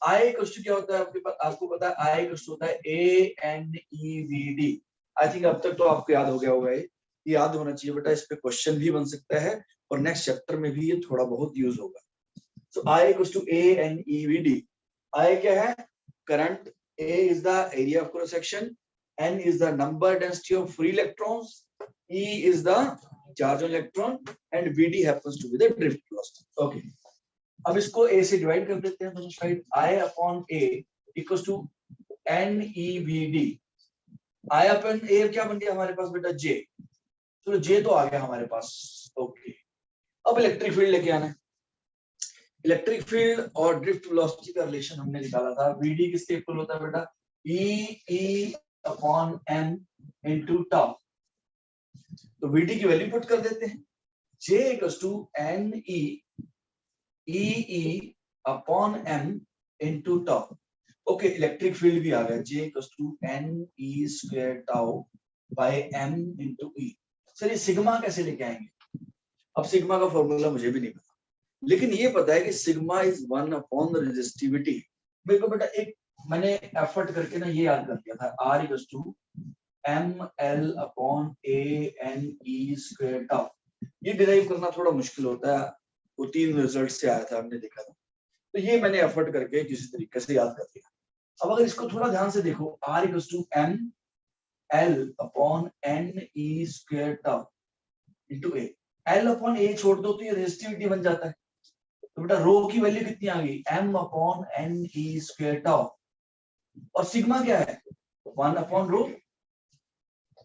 आई इक्वल टू क्या होता है आपके पास, आपको पता है आई इक्वल टू होता है A N E V D. I think अब तक तो आपको याद हो गया होगा, ये याद होना चाहिए बेटा, इस पे क्वेश्चन भी बन सकता है और नेक्स्ट चैप्टर में भी ये थोड़ा बहुत यूज होगा। So I equal to A N E V D. I क्या है? Current, A is the area of cross section, N is the number density of free electrons, E is the charge on electron and V D happens to be the drift velocity. Okay, अब इसको A से divide कर देते हैं दोनों side. I upon A equal to N E V D. I upon ए क्या बन गया हमारे पास बेटा? जे। चलो जे तो आ गया हमारे पास। ओके, अब इलेक्ट्रिक फील्ड लेके आना है। इलेक्ट्रिक फील्ड और ड्रिफ्ट वेलोसिटी का रिलेशन हमने निकाला था। वीडी किसके इक्वल होता है बेटा? E upon M into tau. तो वीडी की वैल्यू पुट कर देते हैं, J equal to N E upon M into tau. Okay, electric field भी आ गया, J equal to N E square tau by M into E. Sir ये sigma कैसे लेके आएंगे? अब सिग्मा का फॉर्मूला मुझे भी नहीं पता, लेकिन ये पता है कि sigma is 1 upon the resistivity. मेरे को बेटा एक मैंने एफर्ट करके ना ये याद कर दिया था, R equal to M L upon A N E square tau. ये डिराइव करना थोड़ा मुश्किल होता है, वो 3 रिजल्ट से आया था, हमने देखा था, तो ये मैंने एफर्ट करके किसी तरीके से याद कर दिया। अब अगर इसको थोड़ा ध्यान से देखो, R equal to M L upon N E square tau into A. L upon A छोड़ दो तो ये रेजिस्टिविटी बन जाता है, तो बेटा रो की वैल्यू कितनी आ गई? M upon N E square tau. और सिग्मा क्या है? 1 अपॉन रो।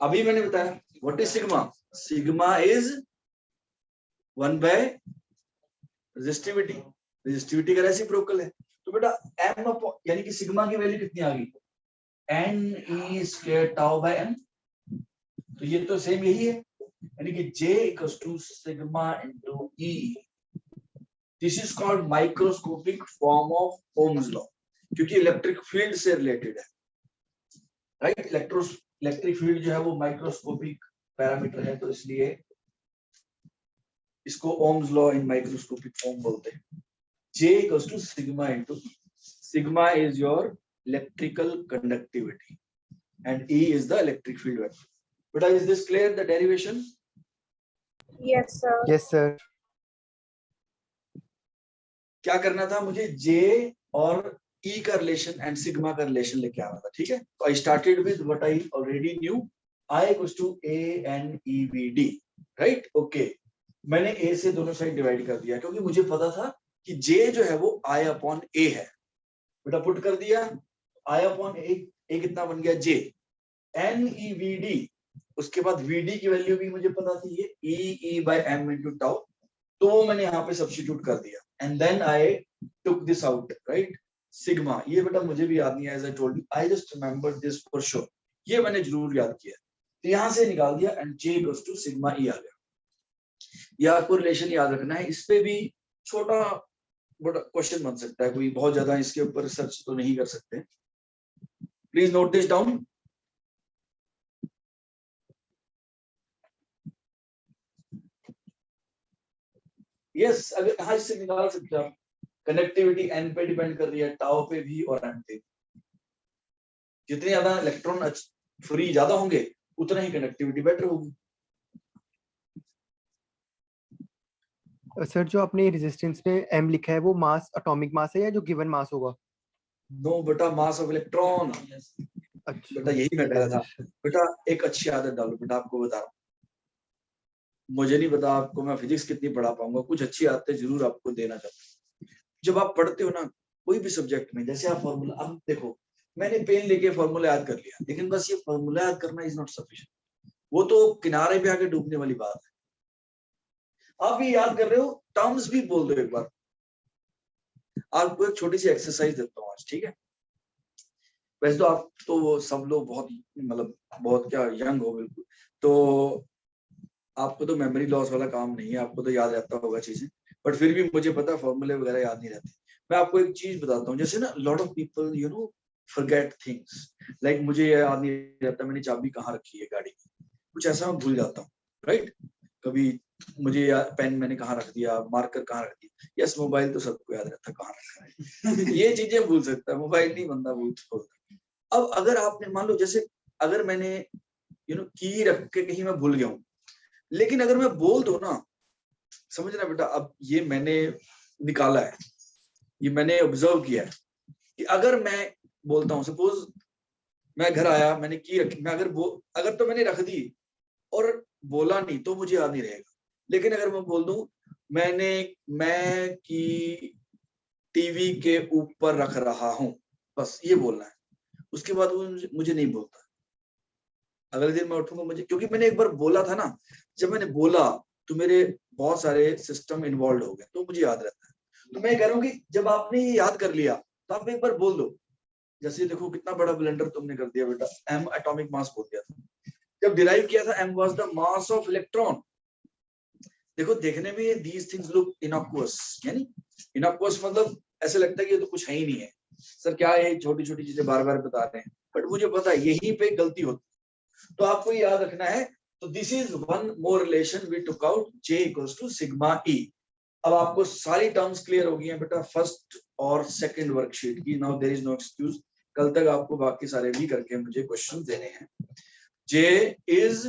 अभी मैंने बताया what is sigma? Sigma is 1 by resistivity. Resistivity का रेसिप्रोकल है, तो बेटा एम अपॉन यानी कि सिग्मा की वैल्यू कितनी आ गई? N E square tau by m. तो ये तो सेम यही है, यानी कि J equals to sigma into E। This is called microscopic form of Ohm's law, क्योंकि इलेक्ट्रिक फील्ड से रिलेटेड है, राइट। इलेक्ट्रिक फील्ड जो है वो माइक्रोस्कोपिक पैरामीटर है, तो इसलिए इसको Ohm's law in microscopic form बोलते हैं। J equals to sigma into E। Sigma is your electrical conductivity and E is the electric field vector. But is this clear, the derivation? Yes, sir. Yes, sir. क्या करना था मुझे? J और E का relation and sigma का relation लेके आना था, ठीक है। तो I started with what I already knew, I equals to A N E V D, right. Okay, मैंने A से दोनों साइड डिवाइड कर दिया, क्योंकि मुझे पता था कि J जो है वो I अपॉन A है। बेटा पुट कर दिया, I अपॉन A कितना बन गया? J n E V d. उसके बाद वीडी की वैल्यू भी मुझे पता थी, ये e by M into tau, तो वो मैंने यहाँ पे सब्स्टिट्यूट कर दिया and then I took this out, right. Sigma, ये बेटा मुझे भी याद नहीं है, as I told you, I just remember this for sure, ये मैंने जरूर याद किया, तो यहाँ से निकाल दिया and J equals to sigma E आ गया। ये आपको रिलेशन याद रखना है, इस पे भी छोटा बड़ा क्वेश्चन बन सकता है, कोई बहुत ज्यादा इसके ऊपर रिसर्च तो नहीं कर सकते। Please note this down. Yes, अगर हाँ इससे निकाल सकते हैं आप। कनेक्टिविटी एन पे डिपेंड कर रही है, टाउ पे भी और एम पे। जितने ज्यादा इलेक्ट्रॉन फ्री ज्यादा होंगे उतना ही कनेक्टिविटी बेटर होगी। सर जो आपने रेजिस्टेंस में m लिखा है वो मास, एटॉमिक मास है या जो गिवन मास होगा? नो बेटा, मास ऑफ इलेक्ट्रॉन। अच्छा बेटा यही मैं कह रहा था। बेटा एक अच्छी आदत डालो बेटा, आपको बता रहा हूँ, मुझे नहीं पता आपको मैं फिजिक्स कितनी पढ़ा पाऊंगा, कुछ अच्छी आदतें जरूर आपको देना चाहता हूँ। जब आप पढ़ते हो ना कोई भी सब्जेक्ट में, जैसे आप फॉर्मूला, अब देखो मैंने पेन लेके फॉर्मूला याद कर लिया, लेकिन बस ये फॉर्मूला याद करना इज नॉट सफिशिएंट, वो तो किनारे पे आके डूबने वाली बात है। आप भी याद कर रहे हो, टर्म्स भी बोल दो एक बार। आपको एक छोटी सी एक्सरसाइज देता हूँ आज, ठीक है। वैसे तो आप तो सब लोग बहुत मतलब बहुत क्या यंग हो बिल्कुल, तो आपको तो मेमोरी लॉस वाला काम नहीं है, आपको तो याद रहता होगा चीजें, बट फिर भी मुझे पता फॉर्मूले वगैरह याद नहीं रहते। मैं आपको एक चीज बताता हूँ, जैसे ना lot of people you know forget things. Like मुझे ये याद नहीं रहता मैंने चाबी कहाँ रखी है गाड़ी की, कुछ ऐसा मैं भूल जाता हूँ, राइट? कभी मुझे पेन मैंने कहाँ रख दिया, मार्कर कहाँ रख दिया। यस, मोबाइल तो सबको याद रहता कहाँ रखा है। ये चीजें भूल सकता है, मोबाइल नहीं बंदा भूल सकता। अब अगर आपने मान लो जैसे अगर मैंने की रख के कहीं मैं भूल गया हूँ, लेकिन अगर मैं बोल दूं ना, समझना बेटा, अब ये मैंने निकाला है, ये मैंने ऑब्जर्व किया है कि अगर मैं बोलता हूँ, सपोज मैं घर आया, मैंने की रखी, मैं अगर तो मैंने रख दी और बोला नहीं तो मुझे याद नहीं रहेगा। लेकिन अगर मैं बोल दूं मैं की टीवी के ऊपर रख रहा हूं, बस ये बोलना है, उसके बाद वो मुझे नहीं बोलता। अगले दिन मैं उठूंगा मुझे, क्योंकि मैंने एक बार बोला था ना, जब मैंने बोला तो मेरे बहुत सारे सिस्टम इन्वॉल्व हो गए, तो मुझे याद रहता है। तो मैं कह रहा हूँ कि जब आपने ये याद कर लिया तो आप एक बार बोल दो। जैसे देखो कितना बड़ा ब्लेंडर तुमने कर दिया बेटा, एम एटॉमिक मास बोल दिया था। जब डिराइव किया था, m was the mass of electron. देखो देखने में दीज थिंग्स लुक इनॉक्युअस, यानी इनॉक्युअस मतलब ऐसे लगता है कि ये तो कुछ है ही नहीं है, सर क्या है छोटी छोटी चीजें बार बार बता रहे हैं, बट मुझे पता है यहीं पे गलती होती। तो आपको याद रखना है। तो this is one more relation we took out, J equals to sigma E। अब आपको सारी टर्म्स क्लियर हो गई हैं बेटा फर्स्ट और सेकंड वर्कशीट की। Now there is no excuse, कल तक आपको बाकी सारे भी करके मुझे क्वेश्चन देने हैं। J इज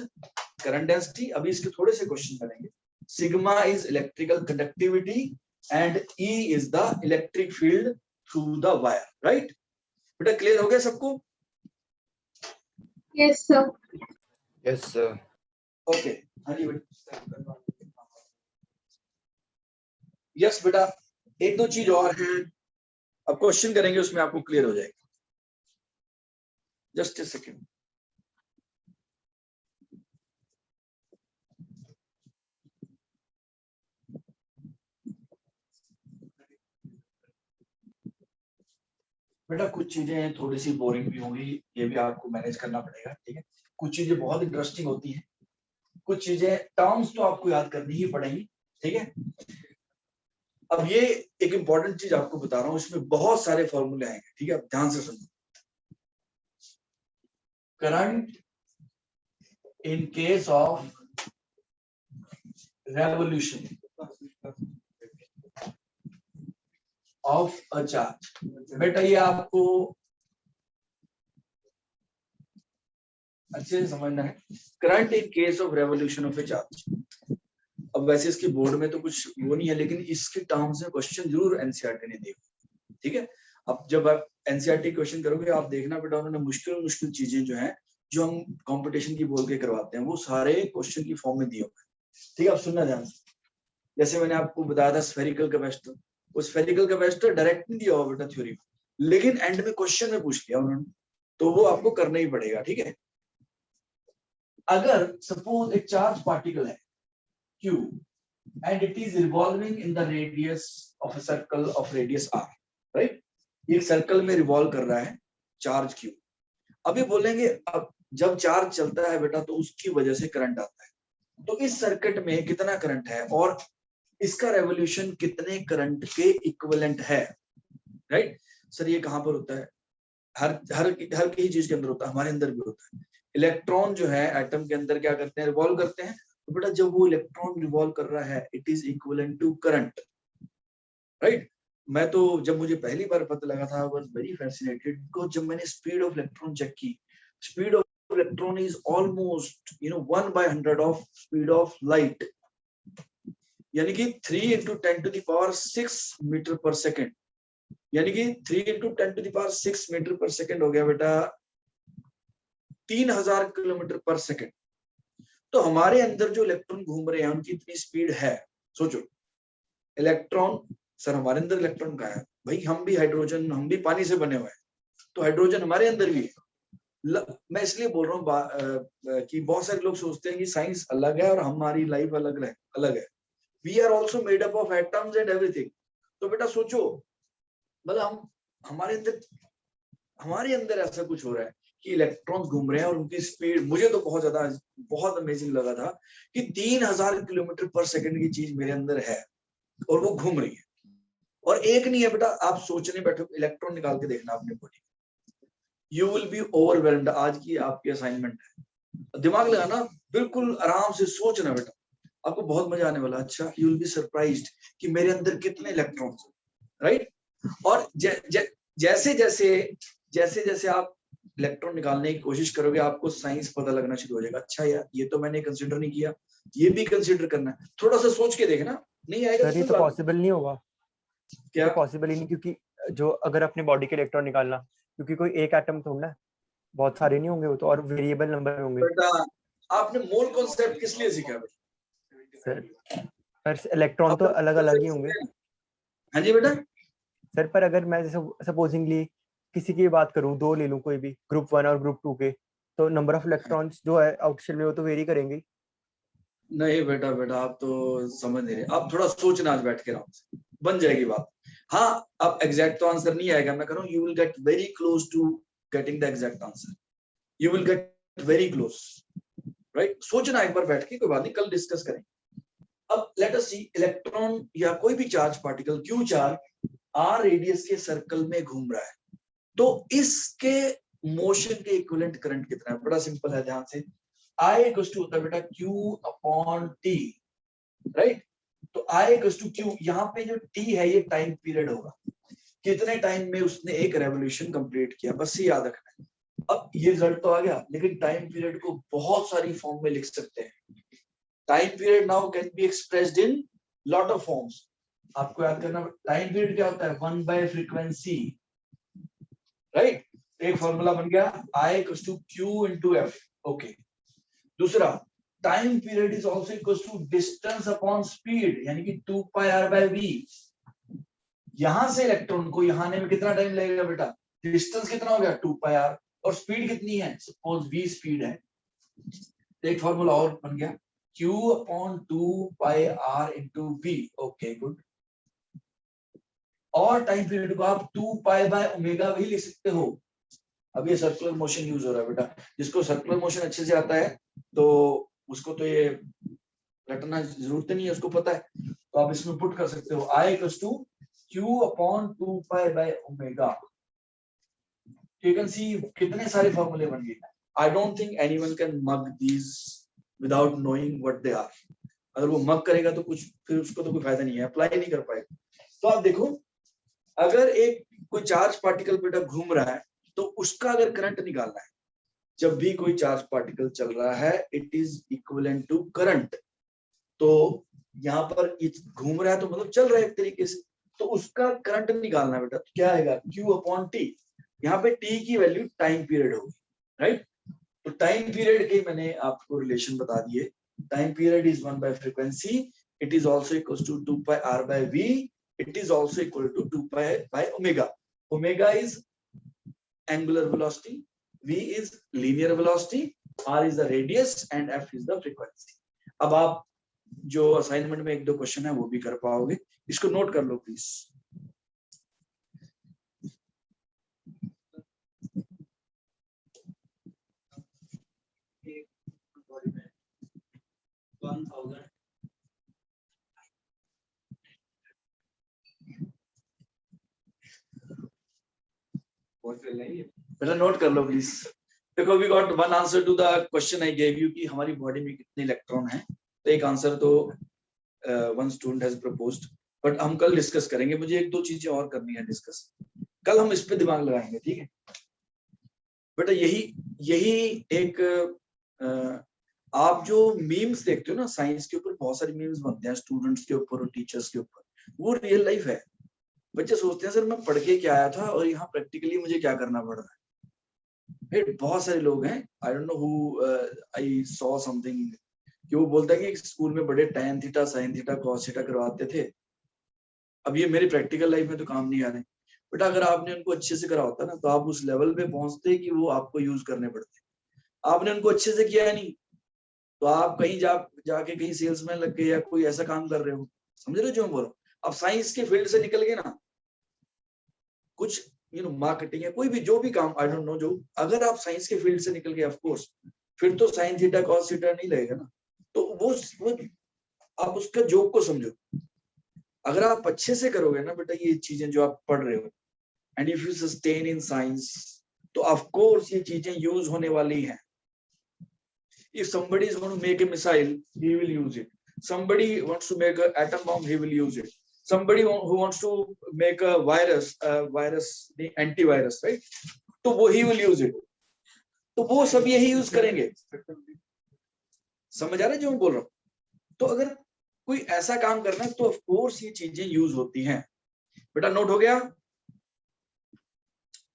करंट डेंसिटी, अभी इसके थोड़े से क्वेश्चन करेंगे। Sigma is electrical conductivity and E is the electric field through the wire, right? बेटा क्लियर हो गया सबको? Yes, sir. Yes, sir. Okay, हाँ जी बेटा। यस बेटा, एक दो चीज और है, अब क्वेश्चन करेंगे उसमें आपको क्लियर हो जाएगा। Just a second. बेटा कुछ चीजें थोड़ी सी बोरिंग भी होंगी, ये भी आपको मैनेज करना पड़ेगा, ठीक है? कुछ चीजें बहुत इंटरेस्टिंग होती हैं, कुछ चीजें टर्म्स तो आपको याद करनी ही पड़ेंगी, ठीक है? अब ये एक इंपॉर्टेंट चीज आपको बता रहा हूं, इसमें बहुत सारे फॉर्मूले आएंगे, ठीक है? अब ध्यान से सुनो। Current in case of revolution of a charge. बेटा ये आपको अच्छे से समझना है। Current in case of revolution of A charge. अब वैसे इसके बोर्ड में तो कुछ वो नहीं है, लेकिन इसके टर्म्स में क्वेश्चन जरूर एनसीईआरटी ने दिए, ठीक है? अब जब आप एनसीईआरटी क्वेश्चन करोगे, आप देखना बेटा उन्होंने मुश्किल चीजें जो हैं, जो हम कंपटीशन की बोल के करवाते हैं, वो सारे क्वेश्चन की फॉर्म में दिए हुए हैं, ठीक है? आप सुनना ध्यान से। जैसे मैंने आपको बताया था स्फेरिकल कैपेसिटर, वो स्फेरिकल कैपेसिटर डायरेक्ट नहीं दिया हुआ बेटा थ्योरी में, लेकिन एंड में क्वेश्चन में पूछ लिया उन्होंने, तो वो आपको करना ही पड़ेगा, ठीक है? अगर सपोज एक चार्ज पार्टिकल है Q and it is revolving in the radius of a circle of radius r, right? ये सर्कल में रिवॉल्व कर रहा है चार्ज Q। अभी बोलेंगे अब जब चार्ज चलता है बेटा तो उसकी वजह से करंट आता है, तो इस सर्किट में कितना करंट है और इसका रेवोल्यूशन कितने करंट के इक्विवेलेंट है, राइट? सर ये कहां पर होता है? हर किसी चीज के अंदर होता है, हमारे अंदर भी होता है। इलेक्ट्रॉन जो है एटम के अंदर क्या करते हैं? रिवॉल्व करते हैं। तो बेटा जब वो इलेक्ट्रॉन रिवॉल्व कर रहा है, it is equivalent to current, right? मैं तो जब मुझे पहली बार पता लगा था, I was very fascinated, because जब मैंने स्पीड ऑफ इलेक्ट्रॉन चेक की, speed of electron is almost 1/100 of speed of light, यानी कि 3 × 10⁶ मीटर पर सेकेंड, यानी कि 3 × 10⁶ मीटर पर सेकेंड हो गया बेटा 3000 किलोमीटर पर सेकेंड। तो हमारे अंदर जो इलेक्ट्रॉन घूम रहे हैं उनकी इतनी स्पीड है। सोचो इलेक्ट्रॉन, सर हमारे अंदर इलेक्ट्रॉन का है भाई, हम भी हाइड्रोजन, हम भी पानी से बने हुए हैं, तो हाइड्रोजन हमारे अंदर भी है। मैं इसलिए बोल रहा हूँ कि बहुत सारे लोग सोचते हैं कि साइंस अलग है और हमारी लाइफ अलग है। We are also made up of atoms and everything. तो बेटा सोचो, मतलब हमारे अंदर ऐसा कुछ हो रहा है कि इलेक्ट्रॉन्स घूम रहे हैं और उनकी स्पीड, मुझे तो बहुत अमेजिंग लगा था कि 3000 किलोमीटर पर सेकंड की चीज मेरे अंदर है और वो घूम रही है। और एक नहीं है बेटा, आप सोचने बैठो, इलेक्ट्रॉन निकाल के देखना अपने body, you will be overwhelmed. आज की आपकी असाइनमेंट है, दिमाग लगाना, बिल्कुल आराम से सोचना बेटा, आपको बहुत मजा आने वाला। अच्छा, यू विल बी सरप्राइज्ड कि मेरे अंदर कितने इलेक्ट्रॉन्स हैं, राइट। और जैसे जैसे आप इलेक्ट्रॉन निकालने की कोशिश करोगे, आपको साइंस पता लगना शुरू हो जाएगा। अच्छा यार, ये तो मैंने कंसीडर नहीं किया, ये भी कंसीडर करना है। थोड़ा सा सोच के देखना, नहीं आएगा सर ये कोई तो बात पॉसिबल नहीं होगा, क्या? तो पॉसिबल ही नहीं, क्योंकि जो अगर अपने बॉडी के इलेक्ट्रॉन निकालना, क्योंकि कोई एक एटम थोड़ा ना, बहुत सारे नहीं होंगे वो तो, और वेरिएबल नंबर होंगे। बेटा आपने मोल कॉन्सेप्ट किस लिए सीखा बेटा? सर इलेक्ट्रॉन तो आपने अलग mole अलग ही concept होंगे सीखा है? हाँ जी बेटा। सर, पर अगर मैं जैसे सपोजिंगली किसी की बात करूं, दो ले लूं कोई भी, ग्रुप 1 और ग्रुप 2 के, तो नंबर ऑफ इलेक्ट्रॉन्स जो है आउटशेल में वो तो वेरी करेंगे ही। नहीं बेटा, आप तो समझ नहीं रहे। आप थोड़ा सोचना, आज बैठ के आराम से, बन जाएगी बात। हाँ, अब एग्जैक्ट तो आंसर नहीं आएगा, मैं कह रहा हूँ you will get very close to getting the exact answer. You will get very close, right. सोचना एक बार बैठ के, कोई बात नहीं, कल डिस्कस करें। अब लेट अस सी, इलेक्ट्रॉन या कोई भी charge particle, q charge r radius के सर्कल में घूम रहा है, तो इसके मोशन के इक्विवेलेंट करंट कितना है? बड़ा सिंपल है, ध्यान से। आई इक्वल टू होता है बेटा क्यू अपॉन टी, राइट। तो आई इक्वल टू क्यू, यहाँ पे जो टी है ये टाइम पीरियड होगा, कितने टाइम में उसने एक रेवोल्यूशन कंप्लीट किया, बस ये याद रखना है। अब ये रिजल्ट तो आ गया, लेकिन टाइम पीरियड को बहुत सारी फॉर्म में लिख सकते हैं। Time period now can be expressed in lot of forms. आपको याद करना, टाइम पीरियड क्या होता है? 1 बाय फ्रीक्वेंसी, राइट। एक फॉर्मूला बन गया, I equal to Q into F. Okay. दूसरा, time period is also equal to distance upon speed, यानी कि 2 पाई आर बाय वी। यहां से इलेक्ट्रॉन को यहां आने में कितना टाइम लगेगा बेटा? डिस्टेंस कितना हो गया? 2 पाई आर, और स्पीड कितनी है? सपोज v स्पीड है, एक फॉर्मूला और बन गया, q upon 2 pi r into v। Okay good. और टाइम पीरियड को आप 2 पाई बाय ओमेगा भी लिख सकते हो। अब ये सर्कुलर मोशन यूज हो रहा है बेटा, जिसको सर्कुलर मोशन अच्छे से आता है तो उसको तो ये रटना जरूरत नहीं है, उसको पता है, तो आप इसमें पुट कर सकते हो, I equal to Q upon 2 pi by omega. You can see कितने सारे फॉर्मूले बन गए। I don't think anyone can mug these without knowing what they are. अगर वो मग करेगा तो कुछ, फिर उसको तो कोई फायदा नहीं है, अप्लाई नहीं कर पाएगा। तो आप देखो, अगर एक कोई चार्ज पार्टिकल बेटा घूम रहा है, तो उसका अगर करंट निकालना है, जब भी कोई चार्ज पार्टिकल चल रहा है, it is equivalent to current. तो यहाँ पर घूम रहा है तो मतलब चल रहा है एक तरीके से, तो उसका करंट निकालना है बेटा, तो क्या आएगा? Q upon t. यहाँ पे टी की वैल्यू टाइम पीरियड होगी, राइट। तो टाइम पीरियड के मैंने आपको रिलेशन बता दिए। Time period is 1 by frequency, it is also equal to 2 pi r by v, it is also equal to 2 pi by omega. Omega is angular velocity, v is linear velocity, r is the radius and f is the frequency. अब आप जो assignment में एक दो question है वो भी कर पाओगे, इसको नोट कर लो प्लीज। बेटा नोट कर लो प्लीज। देखो, we got one answer to the question I gave you कि हमारी बॉडी में कितने इलेक्ट्रॉन हैं। तो एक आंसर तो one student has proposed, but हम कल डिस्कस करेंगे। मुझे एक दो चीजें और करनी है डिस्कस, कल हम इस पे दिमाग लगाएंगे, ठीक है बेटा। यही एक आप जो मीम्स देखते हो ना साइंस के ऊपर, बहुत सारी मीम्स बनते हैं स्टूडेंट्स के ऊपर और टीचर्स के ऊपर, वो रियल लाइफ है। बच्चे सोचते हैं सर मैं पढ़ के क्या आया था और यहाँ प्रैक्टिकली मुझे क्या करना पड़ रहा है। बहुत सारे लोग हैं, I don't know who, I saw something कि वो बोलता है कि स्कूल में बड़े tan theta sin theta cos theta करवाते थे, अब ये मेरी प्रैक्टिकल लाइफ में तो काम नहीं आ रहे। बेटा अगर आपने उनको अच्छे से करा होता ना, तो आप उस लेवल पे पहुंचते कि वो आपको यूज करने पड़ते। आपने उनको अच्छे से किया है नहीं, तो आप कहीं जाके कहीं सेल्समैन लग गए या कोई ऐसा काम कर रहे हो। समझ रहे हो जो मैं बोल रहा हूँ? अब साइंस के फील्ड से निकल गए ना, कुछ मार्केटिंग है, कोई भी जो भी काम, आई डोंट नो, जो अगर आप साइंस के फील्ड से निकल गए ऑफ कोर्स, फिर तो साइन थीटा कॉस थीटा नहीं लगेगा ना। तो वो आप उसका जोक को समझो। अगर आप अच्छे से करोगे ना बेटा ये चीजें जो आप पढ़ रहे हो, and if you sustain in science, तो ऑफ कोर्स ये चीजें यूज होने वाली हैं. If somebody is going to make a missile, he will use it. Somebody wants to make an atom bomb, he will use it. Somebody who wants to make a virus, antivirus, right? तो वो he will use it. तो वो सब यही use करेंगे. समझ आ रहा है जो मैं बोल रहा हूँ? तो अगर कोई ऐसा काम करना है तो ऑफ कोर्स ये चीजें यूज होती हैं. बेटा नोट हो गया?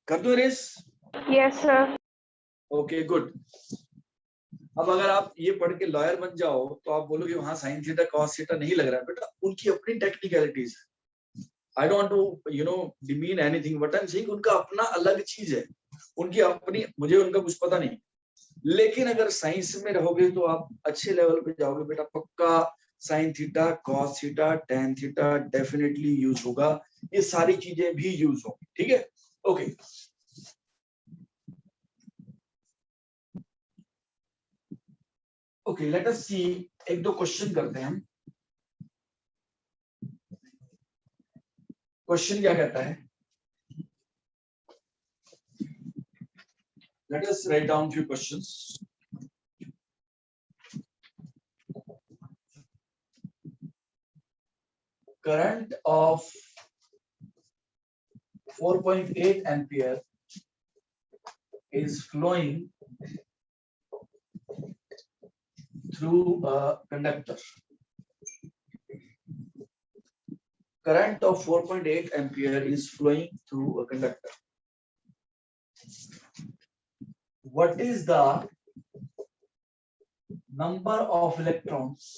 कर दो raise. Yes, sir. Okay good. अब अगर आप ये पढ़ के लॉयर बन जाओ तो आप बोलोगे वहां साइन थीटा कॉस थीटा नहीं लग रहा है. बेटा उनकी अपनी टेक्निकलिटीज है. I don't want to demean anything. What I am saying, उनका अपना अलग चीज है, उनकी अपनी, मुझे उनका कुछ पता नहीं. लेकिन अगर साइंस में रहोगे तो आप अच्छे लेवल पे जाओगे. बेटा पक्का sine theta cos theta tan theta definitely use होगा. ये सारी चीजें भी यूज होंगी. ठीक है. ओके. ओके लेट अस सी. एक दो क्वेश्चन करते हैं हम. क्वेश्चन क्या कहता है? Let us write down few questions. Current of 4.8 ampere is flowing through a conductor. Current of 4.8 ampere is flowing through a conductor. What is the number of electrons?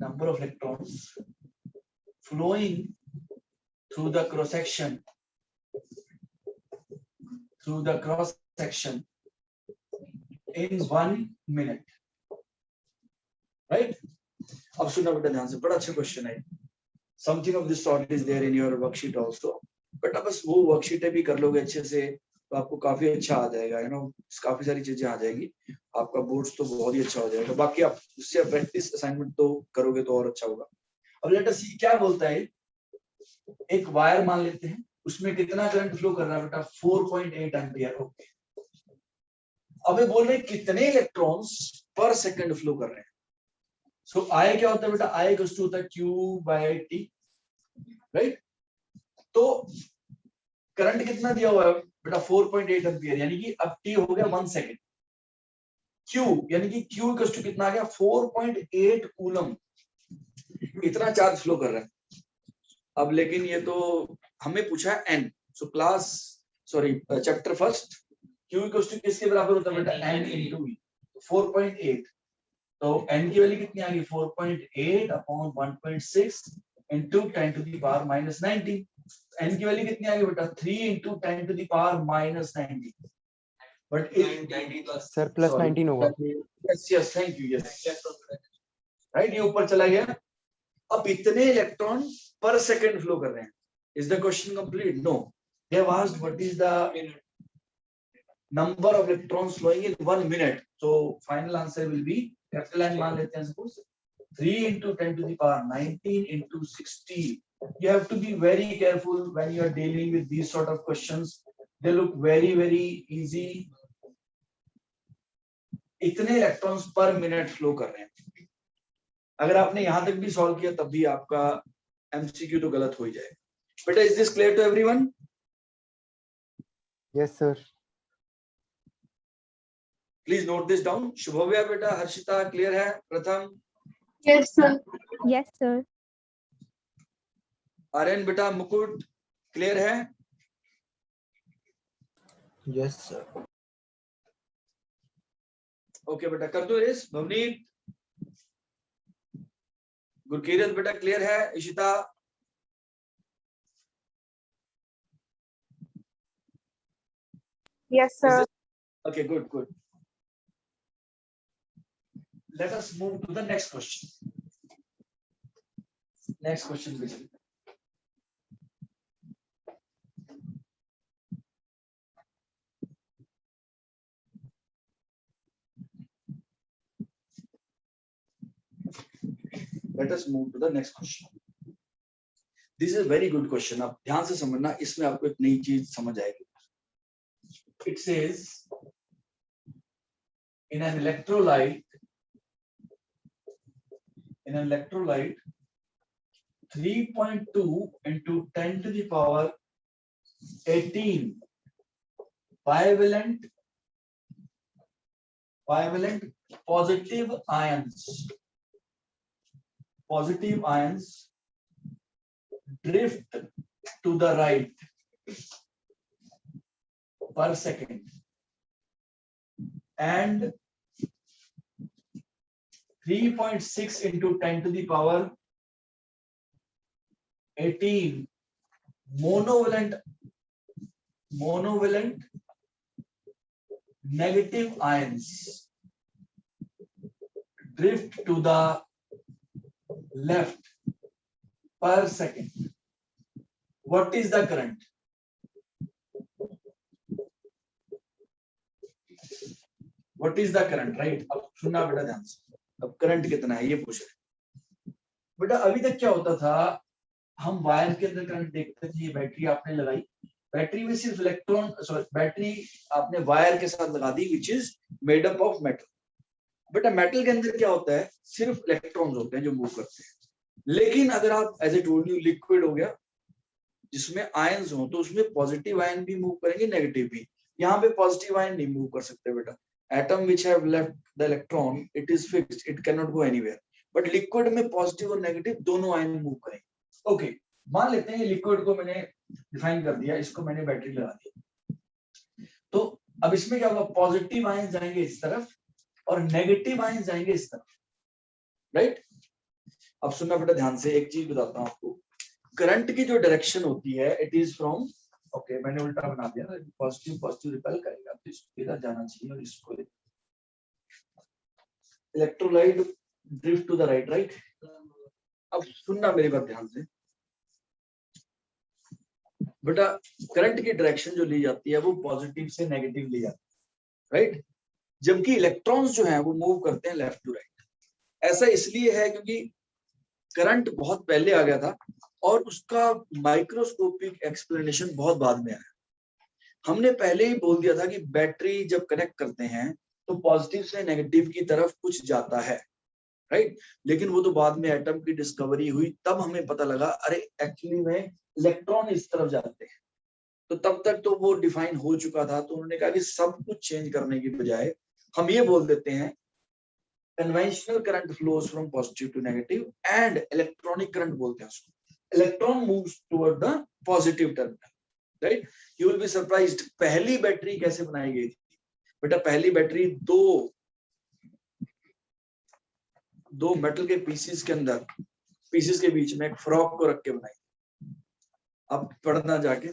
Number of electrons flowing through the cross section. Through the cross section in 1 minute. Right? अब सुनना बेटा ध्यान से, बड़ा अच्छा question है. Something of this sort is there in your worksheet also. बेटा बस वो वर्कशीट भी कर लोगे अच्छे से तो आपको काफी अच्छा आ जाएगा. काफी सारी चीजें आ जाएगी. आपका बोर्ड्स तो बहुत ही अच्छा हो जाएगा. बाकी आप उससे प्रैक्टिस असाइनमेंट तो करोगे तो और अच्छा होगा. अब लेट अस सी क्या बोलता है. एक वायर मान लेते हैं, उसमें कितना करंट फ्लो कर रहा है बेटा? 4.8 एम्पियर. ओके. अब ये बोल रहे हैं कितने इलेक्ट्रॉन्स पर सेकंड फ्लो कर रहे हैं. सो आई क्या होता है बेटा? आई इक्वल्स टू होता है Q बाय T. राइट. तो करंट कितना दिया हुआ है बेटा? 4.8 एम्पियर. यानी कि अब T हो गया 1 सेकंड. Q यानी कि Q इक्वल्स टू कितना आ गया? 4.8 कूलम. इतना चार्ज फ्लो कर रहा है. अब लेकिन ये तो हमें पूछा है n. So class sorry chapter first Q equals to किसके बराबर होता है बेटा? n into E. 4.8. तो n की वैल्यू कितनी आ गई? 4.8 upon 1.6 into 10 to the power minus 90. n की वैल्यू कितनी आ गई बेटा? 3 into 10 to the power minus 90. But sir plus 19 होगा. yes thank you. yes right. ये ऊपर चला गया. अब इतने इलेक्ट्रॉन पर सेकंड फ्लो कर रहे हैं. Is the question complete? No. They have asked what is the number of electrons flowing in 1 minute. So final answer will be capital N मान लेते हैं suppose 3 into 10 to the power 19 into 60. You have to be very careful when you are dealing with these sort of questions. They look very very easy. इतने electrons पर minute flow कर रहे हैं. अगर आपने यहां तक भी सॉल्व किया तब भी आपका एमसीक्यू तो गलत हो ही जाएगा. बेटा is this clear to everyone? Yes sir. Please note this down. Shubhvya बेटा, हर्षिता क्लियर है? प्रथम. Yes, sir. Yes, sir. Aryan बेटा, मुकुट क्लियर है? Yes sir. ओके बेटा कर दो रेस. भवनीत, गुरकीरत बेटा क्लियर है? Ishita, Yes, sir. okay good. Let us move to the next question. Next question please. Let us move to the next question. This is very good question, आप ध्यान से समझना, इसमें आपको एक नई चीज समझ आएगी. It says in an electrolyte 3.2 into 10 to the power 18 bivalent positive ions drift to the right per second, and 3.6 into 10 to the power 18 monovalent negative ions drift to the left per second. What is the current? What is the current, right? अब सुनना बेटा ध्यान से, अब current कितना है ये पूछ रहे बेटा. अभी तक क्या होता था, हम वायर के अंदर करंट देखते थे, ये बैटरी आपने लगाई, बैटरी में सिर्फ इलेक्ट्रॉन, सॉरी बैटरी आपने वायर के साथ लगा दी which is made up of metal. बेटा मेटल के अंदर क्या होता है, सिर्फ इलेक्ट्रॉन्स होते हैं जो मूव करते हैं. लेकिन अगर आप as a told you liquid हो गया जिसमें आयंस हो, तो उसमें पॉजिटिव आयन भी मूव करेंगे, नेगेटिव भी. यहाँ पे पॉजिटिव आयन नहीं मूव कर सकते बेटा. Atom which have left the electron it is fixed, it can not go anywhere. But liquid में पॉजिटिव और नेगेटिव दोनों आयन मूव करेंगे. ओके, मान लेते हैं लिक्विड को मैंने डिफाइन कर दिया, इसको मैंने बैटरी लगा दी. तो अब इसमें क्या होगा, पॉजिटिव आयन जाएंगे इस तरफ और नेगेटिव आयन जाएंगे इस तरफ, राइट? अब सुनना बेटा ध्यान से, एक चीज बताता हूं आपको. करंट की जो डायरेक्शन होती है इट इज फ्रॉम, ओके मैंने उल्टा बना दिया, पॉजिटिव रिपेल करेगा तो इसको इधर जाना चाहिए और इसको electrolyte drift to the right. अब सुनना मेरी बात ध्यान से बेटा, करंट की डायरेक्शन जो ली जाती है वो पॉजिटिव से नेगेटिव ली जाती है, राइट? जबकि इलेक्ट्रॉन्स जो हैं वो मूव करते हैं लेफ्ट टू राइट. ऐसा इसलिए है क्योंकि करंट बहुत पहले आ गया था और उसका माइक्रोस्कोपिक एक्सप्लेनेशन बहुत बाद में आया. हमने पहले ही बोल दिया था कि बैटरी जब कनेक्ट करते हैं तो पॉजिटिव से नेगेटिव की तरफ कुछ जाता है, राइट? लेकिन वो तो बाद में एटम की डिस्कवरी हुई, तब हमें पता लगा अरे एक्चुअली में इलेक्ट्रॉन इस तरफ जाते हैं. तो तब तक तो वो डिफाइन हो चुका था. तो उन्होंने कहा कि सब कुछ चेंज करने की बजाय हम ये बोल देते हैं conventional current flows from positive to negative and electronic current बोलते हैं उसको. Electron moves toward the positive terminal, right? You will be surprised, पहली बैटरी कैसे बनाई गई थी बेटा? पहली बैटरी दो मेटल के पीसेस के अंदर, पीसेस के बीच में एक फ्रॉग को रख के बनाई. अब पढ़ना जाके,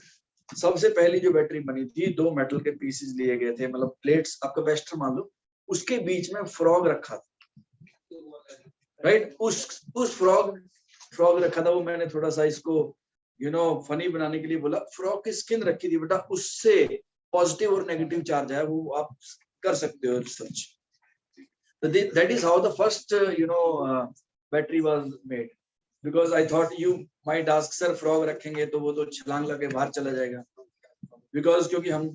सबसे पहली जो बैटरी बनी थी, दो मेटल के पीसेस लिए गए थे, मतलब प्लेट्स, आपका वेस्टर मान लो, उसके बीच में फ्रॉग रखा था, राइट? उस फ्रॉग रखा था. वो मैंने थोड़ा सा इसको फनी बनाने के लिए बोला, फ्रॉग की स्किन रखी थी बेटा, उससे पॉजिटिव और नेगेटिव चार्ज है, वो आप कर सकते हो research. So that is how the first battery was made. Because I thought you might ask, sir frog रखेंगे तो वो तो छलांग लगे बाहर चला जाएगा. Because क्योंकि हम,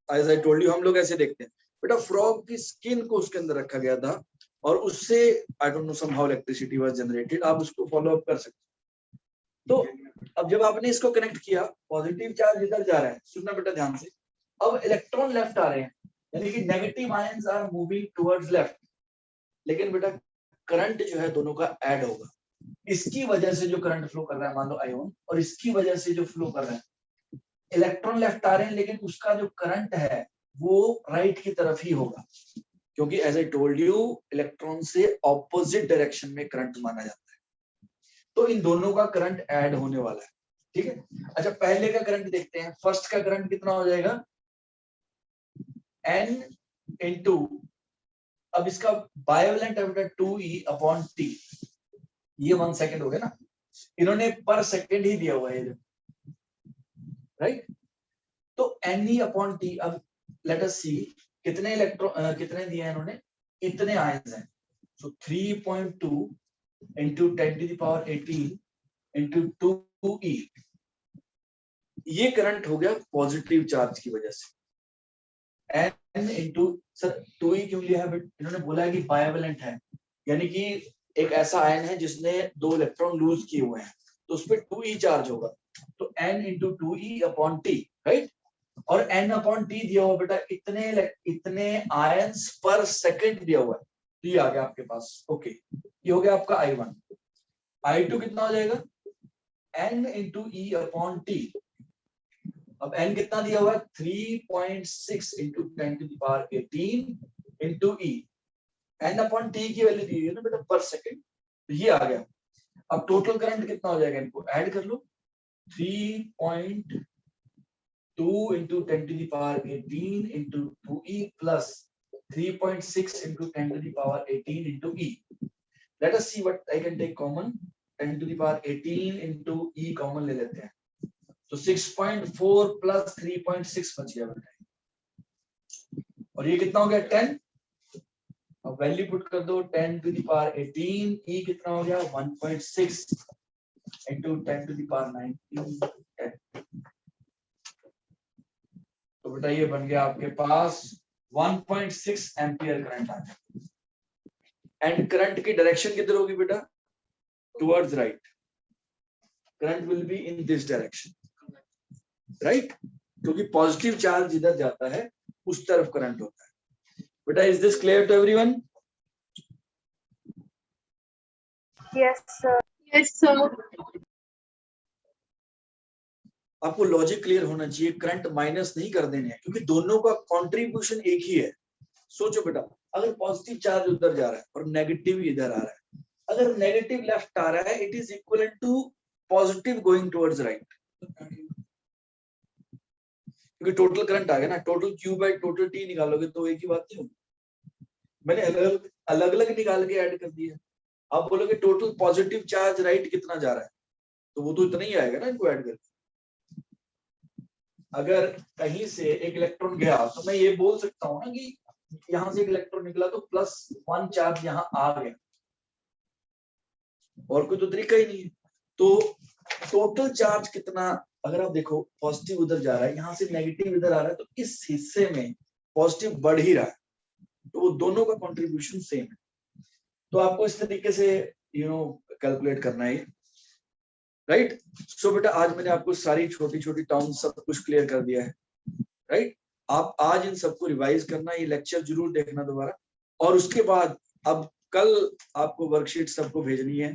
as I told you, हम लोग ऐसे देखते हैं बेटा, फ्रॉग की स्किन को उसके अंदर रखा गया था और उससे I don't know somehow electricity was generated. आप उसको फॉलो अप कर सकते. तो अब जब आपने इसको कनेक्ट किया, पॉजिटिव चार्ज इधर जा रहा है, सुनना बेटा ध्यान से. अब इलेक्ट्रॉन लेफ्ट आ रहे हैं, यानी कि negative ions are moving towards left. लेकिन बेटा करंट जो है दोनों का ऐड होगा. इसकी वजह से जो करंट फ्लो कर रहा है, मान लो आयोन, और इसकी वजह से जो फ्लो कर रहा है, इलेक्ट्रॉन लेफ्ट आ रहे हैं, लेकिन उसका जो करंट है वो राइट की तरफ ही होगा, क्योंकि as I told you electron से ऑपोजिट डायरेक्शन में करंट माना जाता है. तो इन दोनों का करंट ऐड होने वाला है, ठीक है? अच्छा, पहले का करंट देखते हैं. फर्स्ट का करंट कितना हो जाएगा, N into, अब इसका बायोवेलेंट है 2E/T, ये 1 सेकेंड हो गया ना. इन्होंने पर सेकेंड ही दिया हुआ है, राइट? तो Ne/T. अब लेट अस सी कितने इलेक्ट्रॉन, कितने दिए हैं इन्होंने, इतने आयंस हैं. सो 3.2 into 10 to the power 18 into 2E। ये करंट हो गया पॉजिटिव चार्ज की वजह से। n इंटू सर 2E क्यों लिया है? बट इन्होंने बोला है कि बायवेलेंट है, यानी कि एक ऐसा आयन है जिसने 2 इलेक्ट्रॉन लूज किए हुए हैं, तो उस पर 2E चार्ज होगा, तो n into 2E upon T, right. और n अपॉन टी दिया हुआ बेटा, इतने आयंस पर सेकंड दिया हुआ है, तो ये आ गया आपके पास। ओके, ये हो गया आपका I1। I2 कितना हो जाएगा? n इंटू ई अपॉन टी। अब n कितना दिया हुआ है? 3.6 इंटू 10⁻18 इंटू ई। n अपॉन टी की वैल्यू दी है ना बेटा पर सेकंड, तो ये आ गया। अब टोटल करंट कितना हो जाएगा? इनको ऐड कर लो, 3.2 into 10⁻18 into 2e plus 3.6 into 10⁻18 into e। Let us see what I can take common. 10⁻18 into e common ले लेते हैं, तो 6.4 प्लस 3.6 बच गया बेटा, और ये कितना हो गया? 10। अब वैल्यू पुट कर दो, 10⁻18 e कितना हो गया? 1.6 इंटू 10⁻19। तो बेटा ये बन गया आपके पास 1.6 एम्पियर करंट आ गया। एंड करंट की डायरेक्शन किधर होगी बेटा? Towards right. Current will be in this direction, right, क्योंकि पॉजिटिव चार्ज जिधर जाता है उस तरफ करंट होता है। बेटा is this clear to everyone? Yes, sir. Yes, sir. आपको लॉजिक क्लियर होना चाहिए, करंट माइनस नहीं कर देने हैं, क्योंकि दोनों का कंट्रीब्यूशन एक ही है। सोचो बेटा, अगर पॉजिटिव चार्ज उधर जा रहा है और नेगेटिव इधर आ रहा है, अगर नेगेटिव लेफ्ट आ रहा है, it is equal to positive going towards right, क्योंकि टोटल करंट आ गया ना। Total Q by total T निकालोगे तो एक ही बात नहीं होगी। मैंने अलग अलग निकाल के ऐड कर दिया। आप बोलोगे टोटल पॉजिटिव चार्ज राइट कितना जा रहा है, तो वो तो इतना ही आएगा ना इनको ऐड करके। अगर कहीं से एक इलेक्ट्रॉन गया तो मैं ये बोल सकता हूँ ना कि यहां से एक इलेक्ट्रॉन निकला तो +1 चार्ज यहां आ गया, और कोई तो तरीका ही नहीं है। तो टोटल चार्ज कितना, अगर आप देखो पॉजिटिव उधर जा रहा है, यहाँ से नेगेटिव इधर आ रहा है, तो इस हिस्से में पॉजिटिव बढ़ ही रहा है, तो वो दोनों का कंट्रीब्यूशन सेम है। तो आपको इस तरीके से कैलकुलेट करना है, राइट। सो बेटा आज मैंने आपको सारी छोटी छोटी टर्म्स सब कुछ क्लियर कर दिया है, राइट। आप आज इन सबको रिवाइज करना, ये लेक्चर जरूर देखना दोबारा, और उसके बाद अब कल आपको वर्कशीट सबको भेजनी है।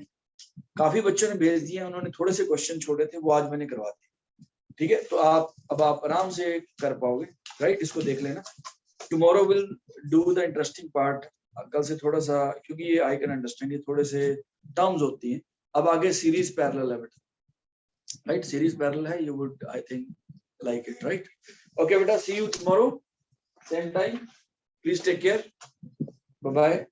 काफी बच्चों ने भेज दिए, उन्होंने थोड़े से क्वेश्चन छोड़े थे, वो आज मैंने करवा दिए, ठीक है। तो आप आराम से कर पाओगे, राइट। इसको देख लेना। Tomorrow will do the interesting part. कल से थोड़ा सा, क्योंकि ये आई कैन अंडरस्टैंड, ये थोड़े से टर्म्स होती हैं। अब आगे सीरीज पैरेलल है बेटा, राइट। सीरीज पैरेलल है, you would I think like it, right. Okay बेटा, see you tomorrow same time. Please take care, bye bye.